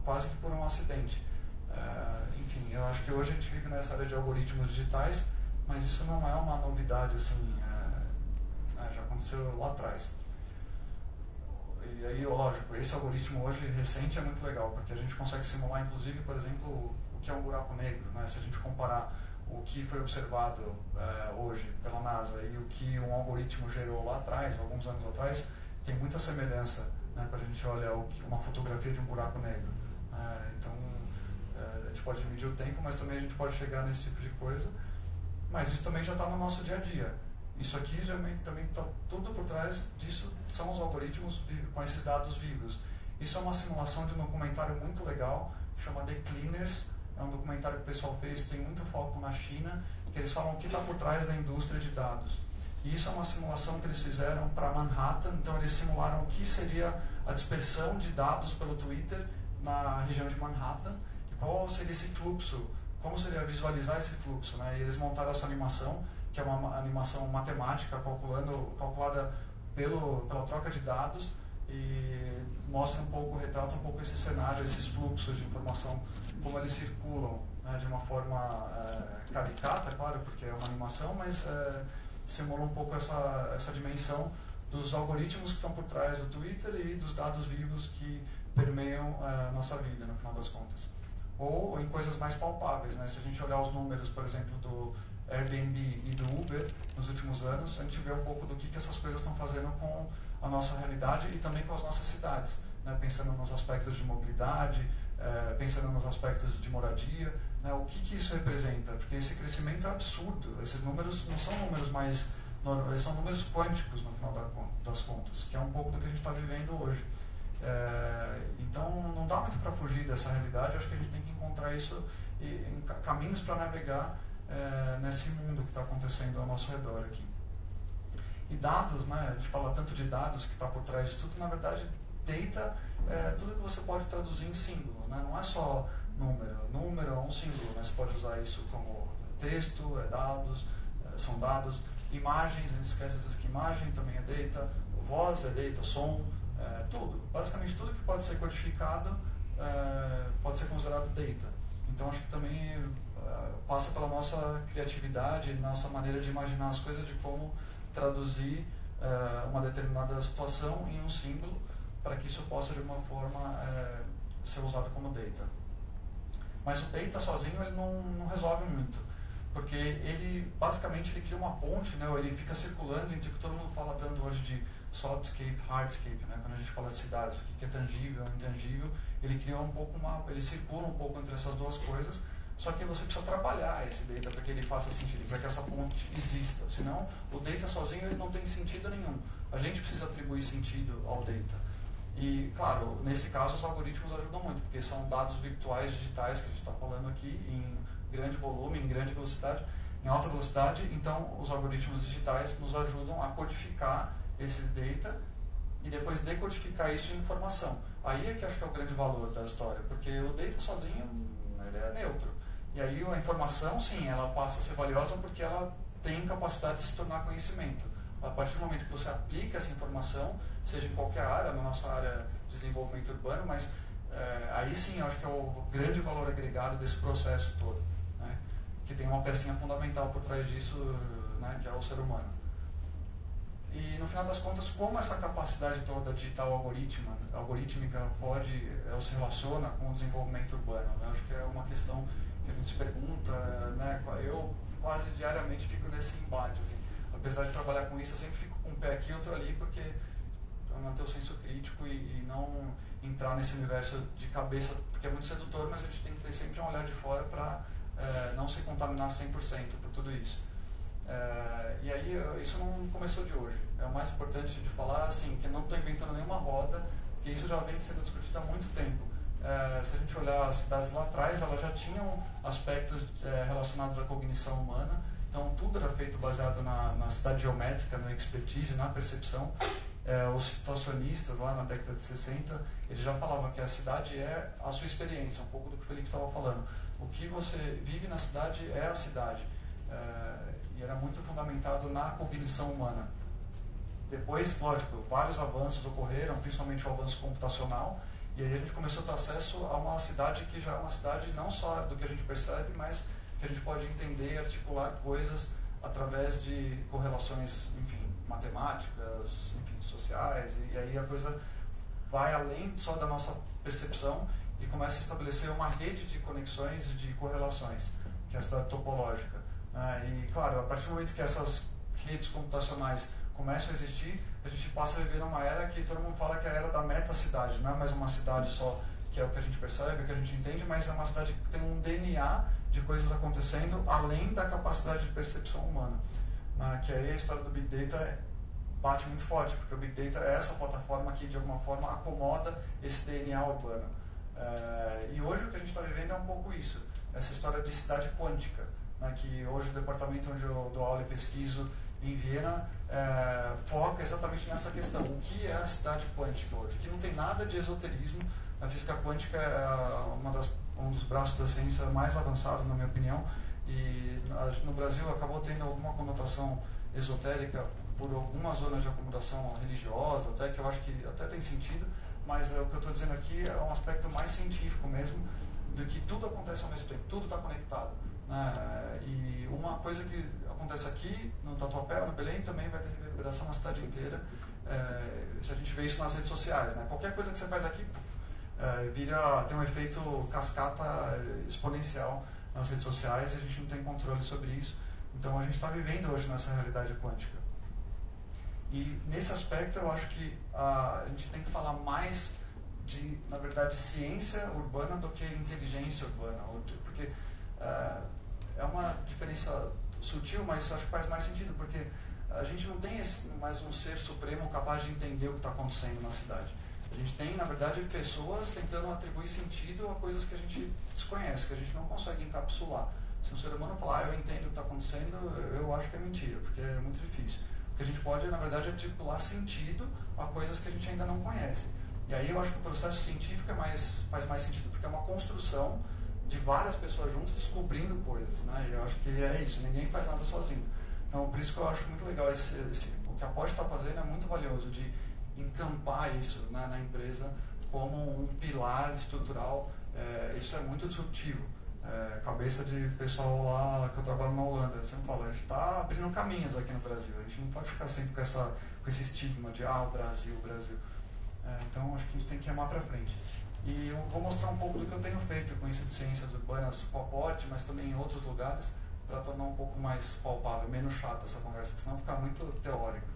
quase que por um acidente. Enfim, eu acho que hoje a gente vive nessa área de algoritmos digitais, mas isso não é uma novidade, assim, já aconteceu lá atrás. E aí, lógico, esse algoritmo hoje recente é muito legal, porque a gente consegue simular, inclusive, por exemplo, o que é um buraco negro, né? Se a gente comparar o que foi observado hoje pela NASA e o que um algoritmo gerou lá atrás, alguns anos atrás, tem muita semelhança, né, quando a gente olha uma fotografia de um buraco negro. Então, a gente pode medir o tempo, mas também a gente pode chegar nesse tipo de coisa. Mas isso também já está no nosso dia a dia. Isso aqui também está tudo por trás disso, são os algoritmos com esses dados vivos. Isso é uma simulação de um documentário muito legal, chama The Cleaners. É um documentário que o pessoal fez, tem muito foco na China, que eles falam o que está por trás da indústria de dados. E isso é uma simulação que eles fizeram para Manhattan, então eles simularam o que seria a dispersão de dados pelo Twitter na região de Manhattan, e qual seria esse fluxo, como seria visualizar esse fluxo, né? E eles montaram essa animação, que é uma animação matemática calculada pela troca de dados, e mostra retrata um pouco esse cenário, esses fluxos de informação, como eles circulam, né, de uma forma caricata, claro, porque é uma animação, mas simula um pouco essa dimensão dos algoritmos que estão por trás do Twitter e dos dados vivos que permeiam a nossa vida, no final das contas. Ou em coisas mais palpáveis, né? Se a gente olhar os números, por exemplo, do Airbnb e do Uber nos últimos anos, a gente vê um pouco do que essas coisas estão fazendo com a nossa realidade e também com as nossas cidades, né? Pensando nos aspectos de mobilidade, pensando nos aspectos de moradia, né? O que isso representa? Porque esse crescimento é absurdo. Esses números não são números mais... eles são números quânticos, no final das contas, que é um pouco do que a gente está vivendo hoje. Então, não dá muito para fugir dessa realidade. Acho que a gente tem que encontrar isso em caminhos para navegar nesse mundo que está acontecendo ao nosso redor aqui. E dados, né? A gente fala tanto de dados que está por trás de tudo, na verdade, data é tudo que você pode traduzir em símbolo, né? Não é só número. Número é um símbolo, né? Você pode usar isso como texto, dados, são dados. Imagens, a gente esquece que imagem também é data, voz é data, som, tudo. Basicamente tudo que pode ser codificado pode ser considerado data. Então acho que também passa pela nossa criatividade, nossa maneira de imaginar as coisas, de como traduzir uma determinada situação em um símbolo para que isso possa de alguma forma ser usado como data. Mas o data sozinho ele não resolve muito, porque ele basicamente ele cria uma ponte, né? Ele fica circulando entre o que todo mundo fala tanto hoje de softscape, hardscape, né? Quando a gente fala de cidades, o que é tangível, intangível, ele cria um pouco ele circula um pouco entre essas duas coisas. Só que você precisa trabalhar esse data para que ele faça sentido, para que essa ponte exista. Senão, o data sozinho ele não tem sentido nenhum. A gente precisa atribuir sentido ao data. E, claro, nesse caso os algoritmos ajudam muito, porque são dados virtuais digitais que a gente está falando aqui em grande volume, em grande velocidade, em alta velocidade. Então, os algoritmos digitais nos ajudam a codificar esses data e depois decodificar isso em informação. Aí é que acho que é o grande valor da história, porque o data sozinho ele é neutro. E aí a informação, sim, ela passa a ser valiosa porque ela tem capacidade de se tornar conhecimento. A partir do momento que você aplica essa informação, seja em qualquer área, na nossa área de desenvolvimento urbano, mas aí sim eu acho que é o grande valor agregado desse processo todo, né? Que tem uma pecinha fundamental por trás disso, né? Que é o ser humano. E no final das contas, como essa capacidade toda digital algorítmica se relaciona com o desenvolvimento urbano? Eu acho que é uma questão que a gente se pergunta, né? Eu quase diariamente fico nesse embate, assim. Apesar de trabalhar com isso, eu sempre fico com um pé aqui e outro ali, porque para manter o senso crítico e não entrar nesse universo de cabeça, porque é muito sedutor, mas a gente tem que ter sempre um olhar de fora para não se contaminar 100% por tudo isso. E aí, isso não começou de hoje. É o mais importante de falar, assim, que eu não estou inventando nenhuma roda, que isso já vem sendo discutido há muito tempo. Se a gente olhar as cidades lá atrás, elas já tinham aspectos relacionados à cognição humana. Então, tudo era feito baseado na cidade geométrica, na expertise, na percepção. Os situacionistas, lá na década de 60, eles já falavam que a cidade é a sua experiência, um pouco do que o Felipe estava falando. O que você vive na cidade é a cidade. E era muito fundamentado na cognição humana. Depois, lógico, vários avanços ocorreram, principalmente o avanço computacional, e aí a gente começou a ter acesso a uma cidade que já é uma cidade não só do que a gente percebe, mas que a gente pode entender e articular coisas através de correlações, enfim, matemáticas, enfim, sociais, e aí a coisa vai além só da nossa percepção e começa a estabelecer uma rede de conexões e de correlações, que é a cidade topológica. E, claro, a partir do momento que essas redes computacionais começam a existir, a gente passa a viver numa era que todo mundo fala que é a era da metacidade. Não é mais uma cidade só que é o que a gente percebe, o que a gente entende, mas é uma cidade que tem um DNA de coisas acontecendo além da capacidade de percepção humana. Que aí a história do Big Data bate muito forte, porque o Big Data é essa plataforma que, de alguma forma, acomoda esse DNA urbano. E hoje o que a gente está vivendo é um pouco isso, essa história de cidade quântica, que hoje o departamento onde eu dou aula e pesquiso em Viena foca exatamente nessa questão. O que é a cidade quântica hoje? Que não tem nada de esoterismo. A física quântica é um dos braços da ciência mais avançados, na minha opinião, e no Brasil acabou tendo alguma conotação esotérica por algumas zonas de acomodação religiosa, até que eu acho que até tem sentido, mas o que eu estou dizendo aqui é um aspecto mais científico mesmo, de que tudo acontece ao mesmo tempo, tudo está conectado. E uma coisa que acontece aqui no Tatuapé, no Belém, também vai ter reverberação na cidade inteira. Se a gente vê isso nas redes sociais, qualquer coisa que você faz aqui tem um efeito cascata exponencial nas redes sociais, e a gente não tem controle sobre isso. Então a gente está vivendo hoje nessa realidade quântica. E nesse aspecto eu acho que a gente tem que falar mais de, na verdade, ciência urbana do que inteligência urbana, porque é uma diferença sutil, mas acho que faz mais sentido, porque a gente não tem mais um ser supremo capaz de entender o que está acontecendo na cidade. A gente tem, na verdade, pessoas tentando atribuir sentido a coisas que a gente desconhece, que a gente não consegue encapsular. Se um ser humano falar, eu entendo o que está acontecendo, eu acho que é mentira, porque é muito difícil. O que a gente pode, na verdade, é articular sentido a coisas que a gente ainda não conhece. E aí eu acho que o processo científico faz mais sentido, porque é uma construção de várias pessoas juntas descobrindo coisas, né? E eu acho que é isso, ninguém faz nada sozinho. Então, por isso que eu acho muito legal o que a Porsche está fazendo é muito valioso, de encampar isso, né, na empresa como um pilar estrutural. Isso é muito disruptivo. Cabeça de pessoal lá que eu trabalho na Holanda, sempre fala, a gente está abrindo caminhos aqui no Brasil, a gente não pode ficar sempre com esse estigma de o Brasil. Então acho que a gente tem que remar para frente. E eu vou mostrar um pouco do que eu tenho feito com isso de ciências urbanas com a Porsche, mas também em outros lugares, para tornar um pouco mais palpável, menos chata essa conversa, porque senão fica muito teórico.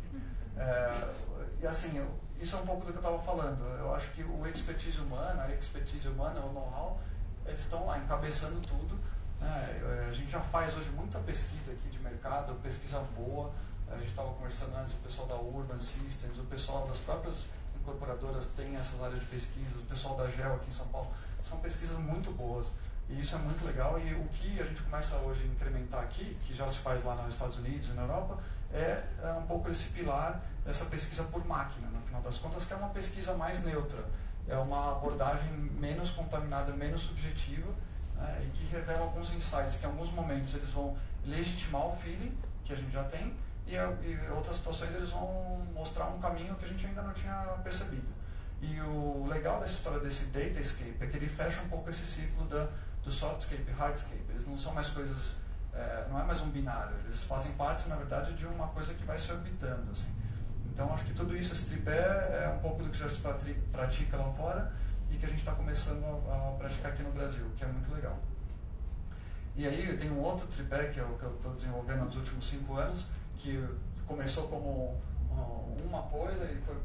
E assim, isso é um pouco do que eu estava falando. Eu acho que a expertise humana, o know-how, eles estão lá encabeçando tudo. A gente já faz hoje muita pesquisa aqui de mercado, pesquisa boa. A gente estava conversando antes, o pessoal da Urban Systems, o pessoal das próprias incorporadoras tem essas áreas de pesquisa, o pessoal da GEL aqui em São Paulo. São pesquisas muito boas. E isso é muito legal. E o que a gente começa hoje a incrementar aqui, que já se faz lá nos Estados Unidos e na Europa, é um pouco esse pilar dessa pesquisa por máquina, no final das contas, que é uma pesquisa mais neutra. É uma abordagem menos contaminada, menos subjetiva, né, e que revela alguns insights que em alguns momentos eles vão legitimar o feeling que a gente já tem e em outras situações eles vão mostrar um caminho que a gente ainda não tinha percebido. E o legal dessa história desse datascape é que ele fecha um pouco esse ciclo do softscape e hardscape. Eles não são mais coisas, não é mais um binário, eles fazem parte, na verdade, de uma coisa que vai se orbitando, assim. Então, acho que tudo isso, esse tripé, é um pouco do que já se pratica lá fora e que a gente está começando a praticar aqui no Brasil, que é muito legal. E aí, tem um outro tripé que é o que eu estou desenvolvendo nos últimos 5 anos, que começou como uma coisa e foi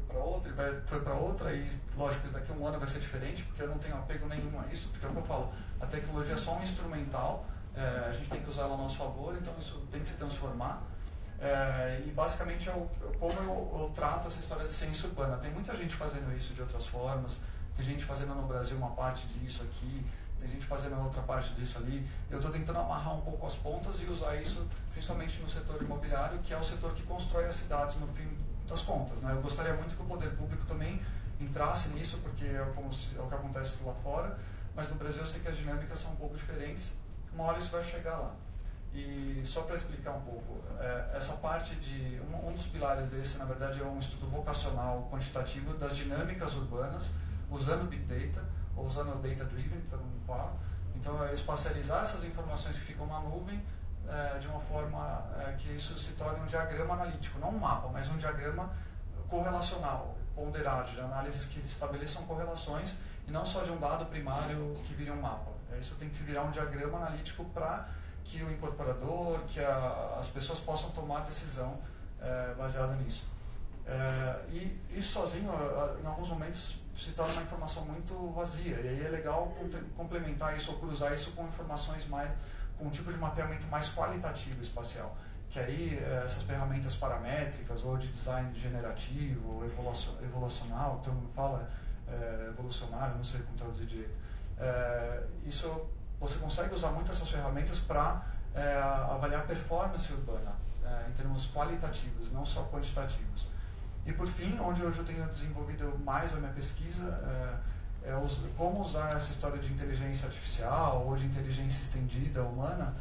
para outra, e lógico, daqui a um ano vai ser diferente, porque eu não tenho apego nenhum a isso, porque é o que eu falo, a tecnologia é só um instrumental, a gente tem que usar ela a nosso favor, então isso tem que se transformar. E basicamente como eu trato essa história de ciência urbana. Tem muita gente fazendo isso de outras formas, tem gente fazendo no Brasil uma parte disso aqui, tem gente fazendo outra parte disso ali. Eu estou tentando amarrar um pouco as pontas e usar isso principalmente no setor imobiliário, que é o setor que constrói as cidades no fim das contas, né? Eu gostaria muito que o poder público também entrasse nisso, porque é o que acontece lá fora, mas no Brasil eu sei que as dinâmicas são um pouco diferentes, uma hora isso vai chegar lá. E só para explicar um pouco, essa parte de um dos pilares desse, na verdade, é um estudo vocacional quantitativo das dinâmicas urbanas, usando Big Data, ou usando o Data Driven, que todo mundo fala. Então, é espacializar essas informações que ficam na nuvem de uma forma que isso se torne um diagrama analítico, não um mapa, mas um diagrama correlacional, ponderado, de análises que estabeleçam correlações e não só de um dado primário que vire um mapa. Isso tem que virar um diagrama analítico para que o incorporador, que as pessoas possam tomar decisão baseada nisso. E isso sozinho, em alguns momentos, se torna uma informação muito vazia. E aí é legal complementar isso ou cruzar isso com informações com um tipo de mapeamento mais qualitativo espacial. Que aí essas ferramentas paramétricas ou de design generativo, ou evolucional, todo mundo fala evolucionário, não sei como traduzir direito. Isso você consegue usar muito essas ferramentas para avaliar a performance urbana em termos qualitativos, não só quantitativos. E por fim, onde hoje eu tenho desenvolvido mais a minha pesquisa é como usar essa história de inteligência artificial ou de inteligência estendida humana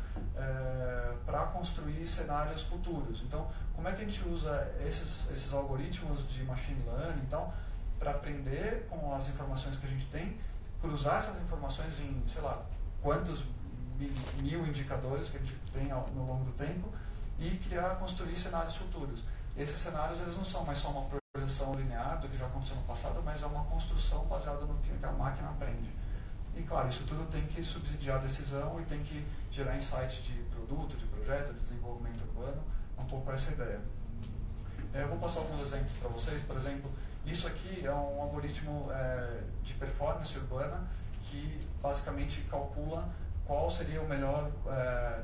para construir cenários futuros. Então, como é que a gente usa esses algoritmos de machine learning então, para aprender com as informações que a gente tem, cruzar essas informações em, sei lá, quantos mil indicadores que a gente tem no longo do tempo e construir cenários futuros. Esses cenários eles não são mais só uma projeção linear do que já aconteceu no passado, mas é uma construção baseada no que a máquina aprende. E claro, isso tudo tem que subsidiar a decisão e tem que gerar insights de produto, de projeto, de desenvolvimento urbano, um pouco essa ideia. Eu vou passar alguns exemplos para vocês. Por exemplo, isso aqui é um algoritmo de performance urbana que basicamente calcula qual seria o melhor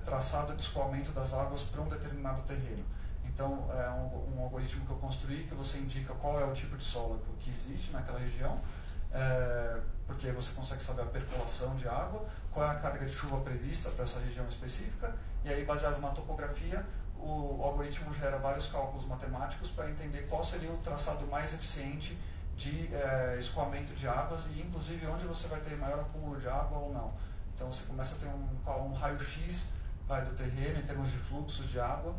traçado de escoamento das águas para um determinado terreno. Então, é um algoritmo que eu construí que você indica qual é o tipo de solo que existe naquela região, porque você consegue saber a percolação de água, qual é a carga de chuva prevista para essa região específica, e aí, baseado na topografia, o algoritmo gera vários cálculos matemáticos para entender qual seria o traçado mais eficiente de escoamento de águas e inclusive onde você vai ter maior acúmulo de água ou não. Então você começa a ter um raio-x do terreno em termos de fluxos de água,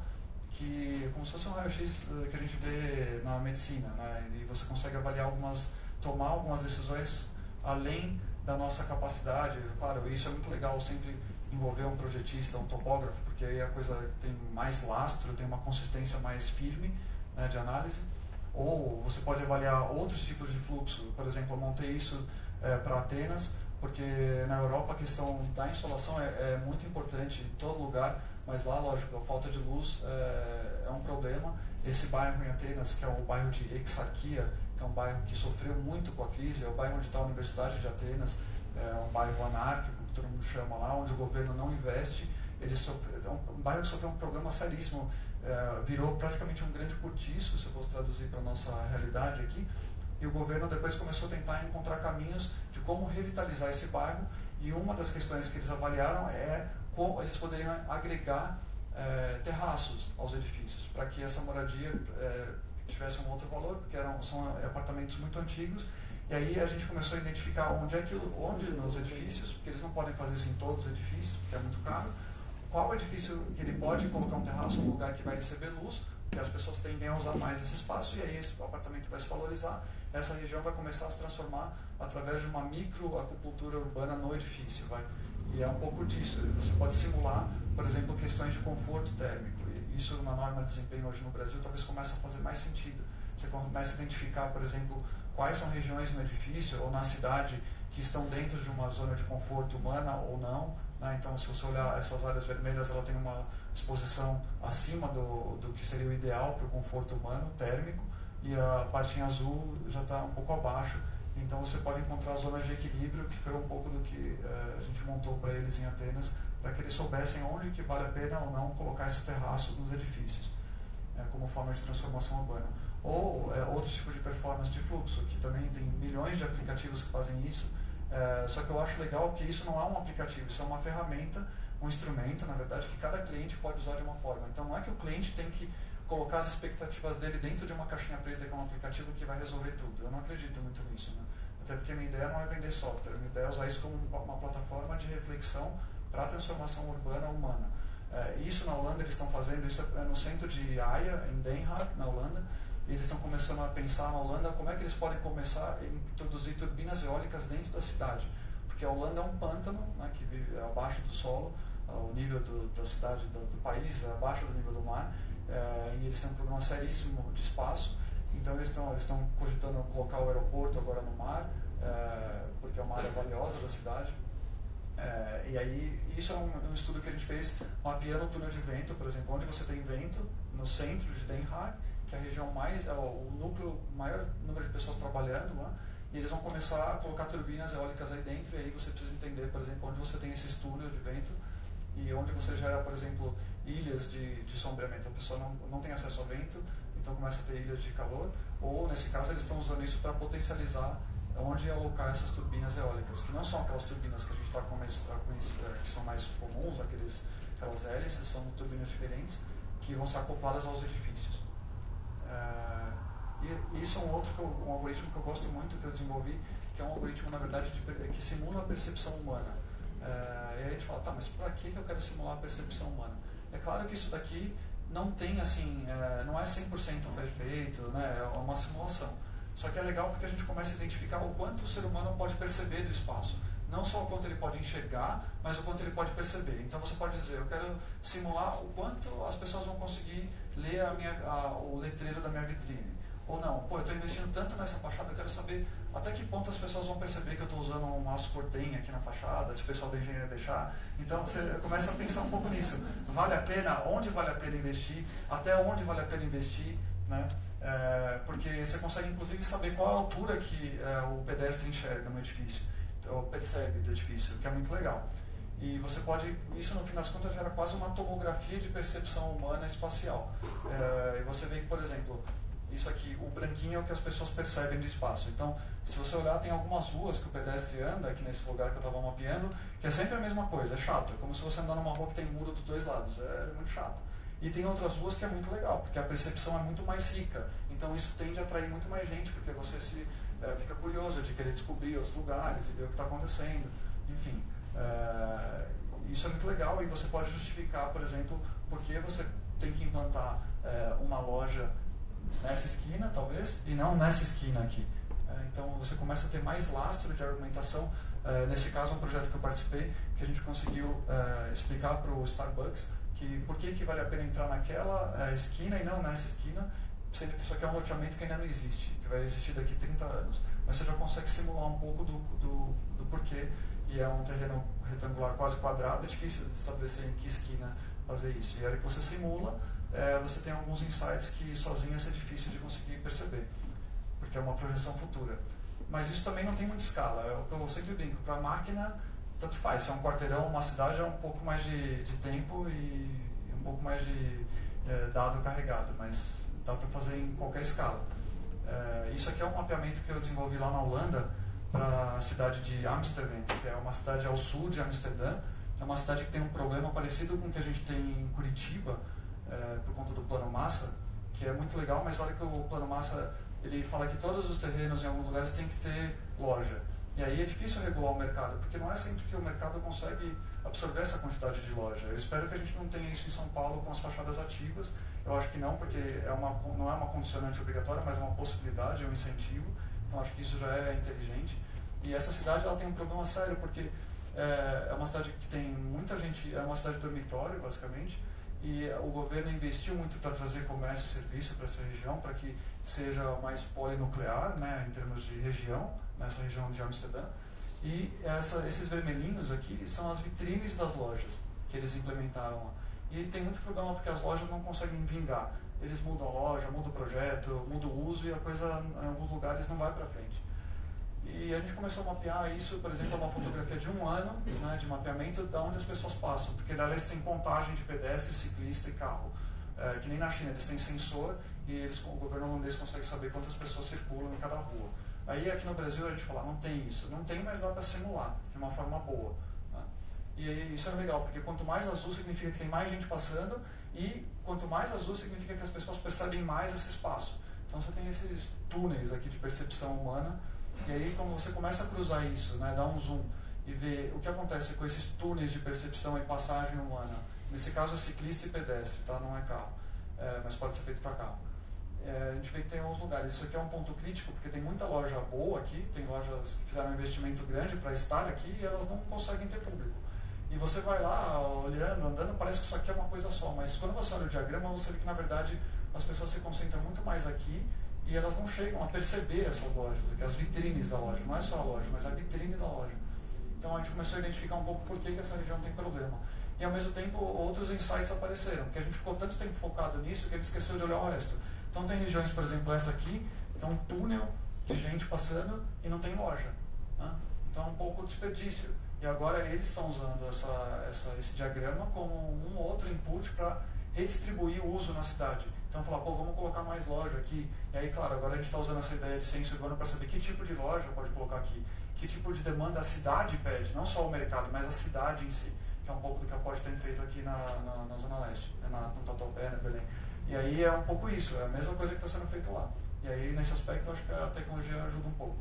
que é como se fosse um raio-x que a gente vê na medicina, né? E você consegue avaliar tomar algumas decisões além da nossa capacidade. Claro, isso é muito legal, sempre envolver um projetista, um topógrafo, porque aí a coisa tem mais lastro, tem uma consistência mais firme, né, de análise. Ou você pode avaliar outros tipos de fluxo. Por exemplo, eu montei isso para Atenas, porque na Europa a questão da insolação é muito importante em todo lugar, mas lá, lógico, a falta de luz é um problema. Esse bairro em Atenas, que é o bairro de Exarquia, que é um bairro que sofreu muito com a crise, é o bairro onde está a Universidade de Atenas, é um bairro anárquico, que todo mundo chama lá, onde o governo não investe. É um bairro que sofreu um problema seríssimo, virou praticamente um grande cortiço, se eu fosse traduzir para a nossa realidade aqui, e o governo depois começou a tentar encontrar caminhos de como revitalizar esse bairro, e uma das questões que eles avaliaram é como eles poderiam agregar terraços aos edifícios, para que essa moradia tivesse um outro valor, porque são apartamentos muito antigos. E aí a gente começou a identificar onde nos edifícios, porque eles não podem fazer isso em todos os edifícios, porque é muito caro, qual edifício que ele pode colocar um terraço, um lugar que vai receber luz, porque as pessoas tendem a usar mais esse espaço, e aí esse apartamento vai se valorizar, essa região vai começar a se transformar através de uma microacupuntura urbana no edifício. E é um pouco disso. Você pode simular, por exemplo, questões de conforto térmico. E isso na norma de desempenho hoje no Brasil talvez comece a fazer mais sentido. Você começa a identificar, por exemplo, quais são regiões no edifício ou na cidade que estão dentro de uma zona de conforto humana ou não, né? Então, se você olhar essas áreas vermelhas, ela tem uma exposição acima do que seria o ideal para o conforto humano térmico, e a parte em azul já está um pouco abaixo. Então você pode encontrar zonas de equilíbrio, que foi um pouco do que a gente montou para eles em Atenas, para que eles soubessem onde que vale a pena ou não colocar esses terraços nos edifícios, como forma de transformação urbana. Ou outros tipos de performance de fluxo, que também tem milhões de aplicativos que fazem isso, só que eu acho legal que isso não é um aplicativo, isso é uma ferramenta, um instrumento, na verdade, que cada cliente pode usar de uma forma. Então não é que o cliente tem que colocar as expectativas dele dentro de uma caixinha preta que é um aplicativo que vai resolver tudo. Eu não acredito muito nisso, né? Até porque a minha ideia não é vender software, a minha ideia é usar isso como uma plataforma de reflexão para a transformação urbana humana. Isso na Holanda eles estão fazendo, isso é no centro de Haia, em Den Haag, na Holanda, e eles estão começando a pensar na Holanda como é que eles podem começar a introduzir turbinas eólicas dentro da cidade. Porque a Holanda é um pântano, né, que vive abaixo do solo, o nível da cidade, do país é abaixo do nível do mar, e eles têm um problema seríssimo de espaço. Então eles estão cogitando colocar o aeroporto agora no mar, porque é uma área valiosa da cidade. E aí isso é um estudo que a gente fez mapeando o túnel de vento, por exemplo, onde você tem vento no centro de Den Haag, que é a região o núcleo, maior número de pessoas trabalhando lá, e eles vão começar a colocar turbinas eólicas aí dentro, e aí você precisa entender, por exemplo, onde você tem esses túneis de vento e onde você gera, por exemplo, ilhas de sombreamento. A pessoa não tem acesso ao vento, então começa a ter ilhas de calor, ou nesse caso eles estão usando isso para potencializar onde alocar essas turbinas eólicas, que não são aquelas turbinas que a gente está conhecendo, que são mais comuns, aquelas hélices, são turbinas diferentes, que vão ser acopladas aos edifícios. E isso é um algoritmo que eu gosto muito, que eu desenvolvi, que é um algoritmo, na verdade, que simula a percepção humana. E aí a gente fala, tá, mas para que eu quero simular a percepção humana? É claro que isso daqui não tem, assim, não é 100% perfeito, né? É uma simulação. Só que é legal porque a gente começa a identificar o quanto o ser humano pode perceber do espaço. Não só o quanto ele pode enxergar, mas o quanto ele pode perceber. Então você pode dizer, eu quero simular o quanto as pessoas vão conseguir ler o letreiro da minha vitrine. Ou não, eu estou investindo tanto nessa fachada, eu quero saber até que ponto as pessoas vão perceber que eu estou usando um aço cortem aqui na fachada, se o pessoal da engenharia deixar. Então você começa a pensar um pouco nisso. Vale a pena? Onde vale a pena investir? Até onde vale a pena investir? Né? Porque você consegue inclusive saber qual a altura que o pedestre enxerga no edifício, ou percebe do edifício, que é muito legal. E você pode, isso no fim das contas gera quase uma tomografia de percepção humana espacial. E você vê que, por exemplo, isso aqui, o branquinho é o que as pessoas percebem do espaço. Então, se você olhar, tem algumas ruas que o pedestre anda, aqui nesse lugar que eu estava mapeando, que é sempre a mesma coisa, é chato. É como se você andar numa rua que tem muro dos dois lados, é muito chato. E tem outras ruas que é muito legal, porque a percepção é muito mais rica. Então isso tende a atrair muito mais gente, porque você fica curioso de querer descobrir os lugares e ver o que está acontecendo. Enfim, isso é muito legal e você pode justificar, por exemplo, por que você tem que implantar uma loja nessa esquina, talvez, e não nessa esquina aqui. Então você começa a ter mais lastro de argumentação. Nesse caso, um projeto que eu participei, que a gente conseguiu explicar para o Starbucks que por que vale a pena entrar naquela esquina e não nessa esquina, sendo que isso aqui é um loteamento que ainda não existe, que vai existir daqui 30 anos. Mas você já consegue simular um pouco do porquê, e é um terreno retangular quase quadrado, é difícil de estabelecer em que esquina fazer isso. E a hora que você simula, você tem alguns insights que sozinho ia ser difícil de conseguir perceber, porque é uma projeção futura. Mas isso também não tem muita escala. É o que eu sempre brinco, para a máquina, tanto faz. Se é um quarteirão, uma cidade, é um pouco mais de tempo e um pouco mais de dado carregado, mas dá para fazer em qualquer escala. Isso aqui é um mapeamento que eu desenvolvi lá na Holanda, para a cidade de Amsterdã, que é uma cidade ao sul de Amsterdã. É uma cidade que tem um problema parecido com o que a gente tem em Curitiba, por conta do Plano Massa, que é muito legal, mas olha que o Plano Massa ele fala que todos os terrenos em alguns lugares tem que ter loja. E aí é difícil regular o mercado, porque não é sempre que o mercado consegue absorver essa quantidade de loja. Eu espero que a gente não tenha isso em São Paulo com as fachadas ativas. Eu acho que não, porque não é uma condicionante obrigatória, mas é uma possibilidade, é um incentivo. Então acho que isso já é inteligente. E essa cidade ela tem um problema sério, porque é uma cidade que tem muita gente, é uma cidade dormitório, basicamente, e o governo investiu muito para trazer comércio e serviço para essa região, para que seja mais polinuclear, né, em termos de região, nessa região de Amsterdã. E esses vermelhinhos aqui são as vitrines das lojas que eles implementaram lá. E tem muito problema porque as lojas não conseguem vingar. Eles mudam a loja, mudam o projeto, mudam o uso e a coisa em alguns lugares não vai para frente. E a gente começou a mapear isso, por exemplo, uma fotografia de 1 ano, né, de mapeamento de onde as pessoas passam, porque lá eles têm contagem de pedestre, ciclista e carro. Que nem na China, eles têm sensor e o governo holandês consegue saber quantas pessoas circulam em cada rua. Aí aqui no Brasil a gente fala, não tem isso. Não tem, mas dá para simular de uma forma boa. Né? E isso é legal, porque quanto mais azul significa que tem mais gente passando, e quanto mais azul significa que as pessoas percebem mais esse espaço. Então você tem esses túneis aqui de percepção humana, e aí quando você começa a cruzar isso, né, dar um zoom e ver o que acontece com esses túneis de percepção e passagem humana, nesse caso é ciclista e pedestre, tá? Não é carro, mas pode ser feito para carro. A gente vê que tem alguns lugares, isso aqui é um ponto crítico, porque tem muita loja boa aqui, tem lojas que fizeram um investimento grande para estar aqui e elas não conseguem ter público. E você vai lá, olhando, andando, parece que isso aqui é uma coisa só, mas quando você olha o diagrama, você vê que na verdade as pessoas se concentram muito mais aqui e elas não chegam a perceber essas lojas, as vitrines da loja, não é só a loja, mas a vitrine da loja. Então a gente começou a identificar um pouco por que essa região tem problema. E ao mesmo tempo outros insights apareceram, porque a gente ficou tanto tempo focado nisso que a gente esqueceu de olhar o resto. Então tem regiões, por exemplo, essa aqui, é um túnel de gente passando e não tem loja. Né? Então é um pouco desperdício. E agora eles estão usando esse diagrama como um outro input para redistribuir o uso na cidade. Então falar, pô, vamos colocar mais loja aqui. E aí, claro, agora a gente está usando essa ideia de censo urbano para saber que tipo de loja pode colocar aqui, que tipo de demanda a cidade pede, não só o mercado, mas a cidade em si, que é um pouco do que a Porsche tem feito aqui na Zona Leste, no Tatuapé, na Belém. E aí é um pouco isso, é a mesma coisa que está sendo feito lá. E aí, nesse aspecto, eu acho que a tecnologia ajuda um pouco.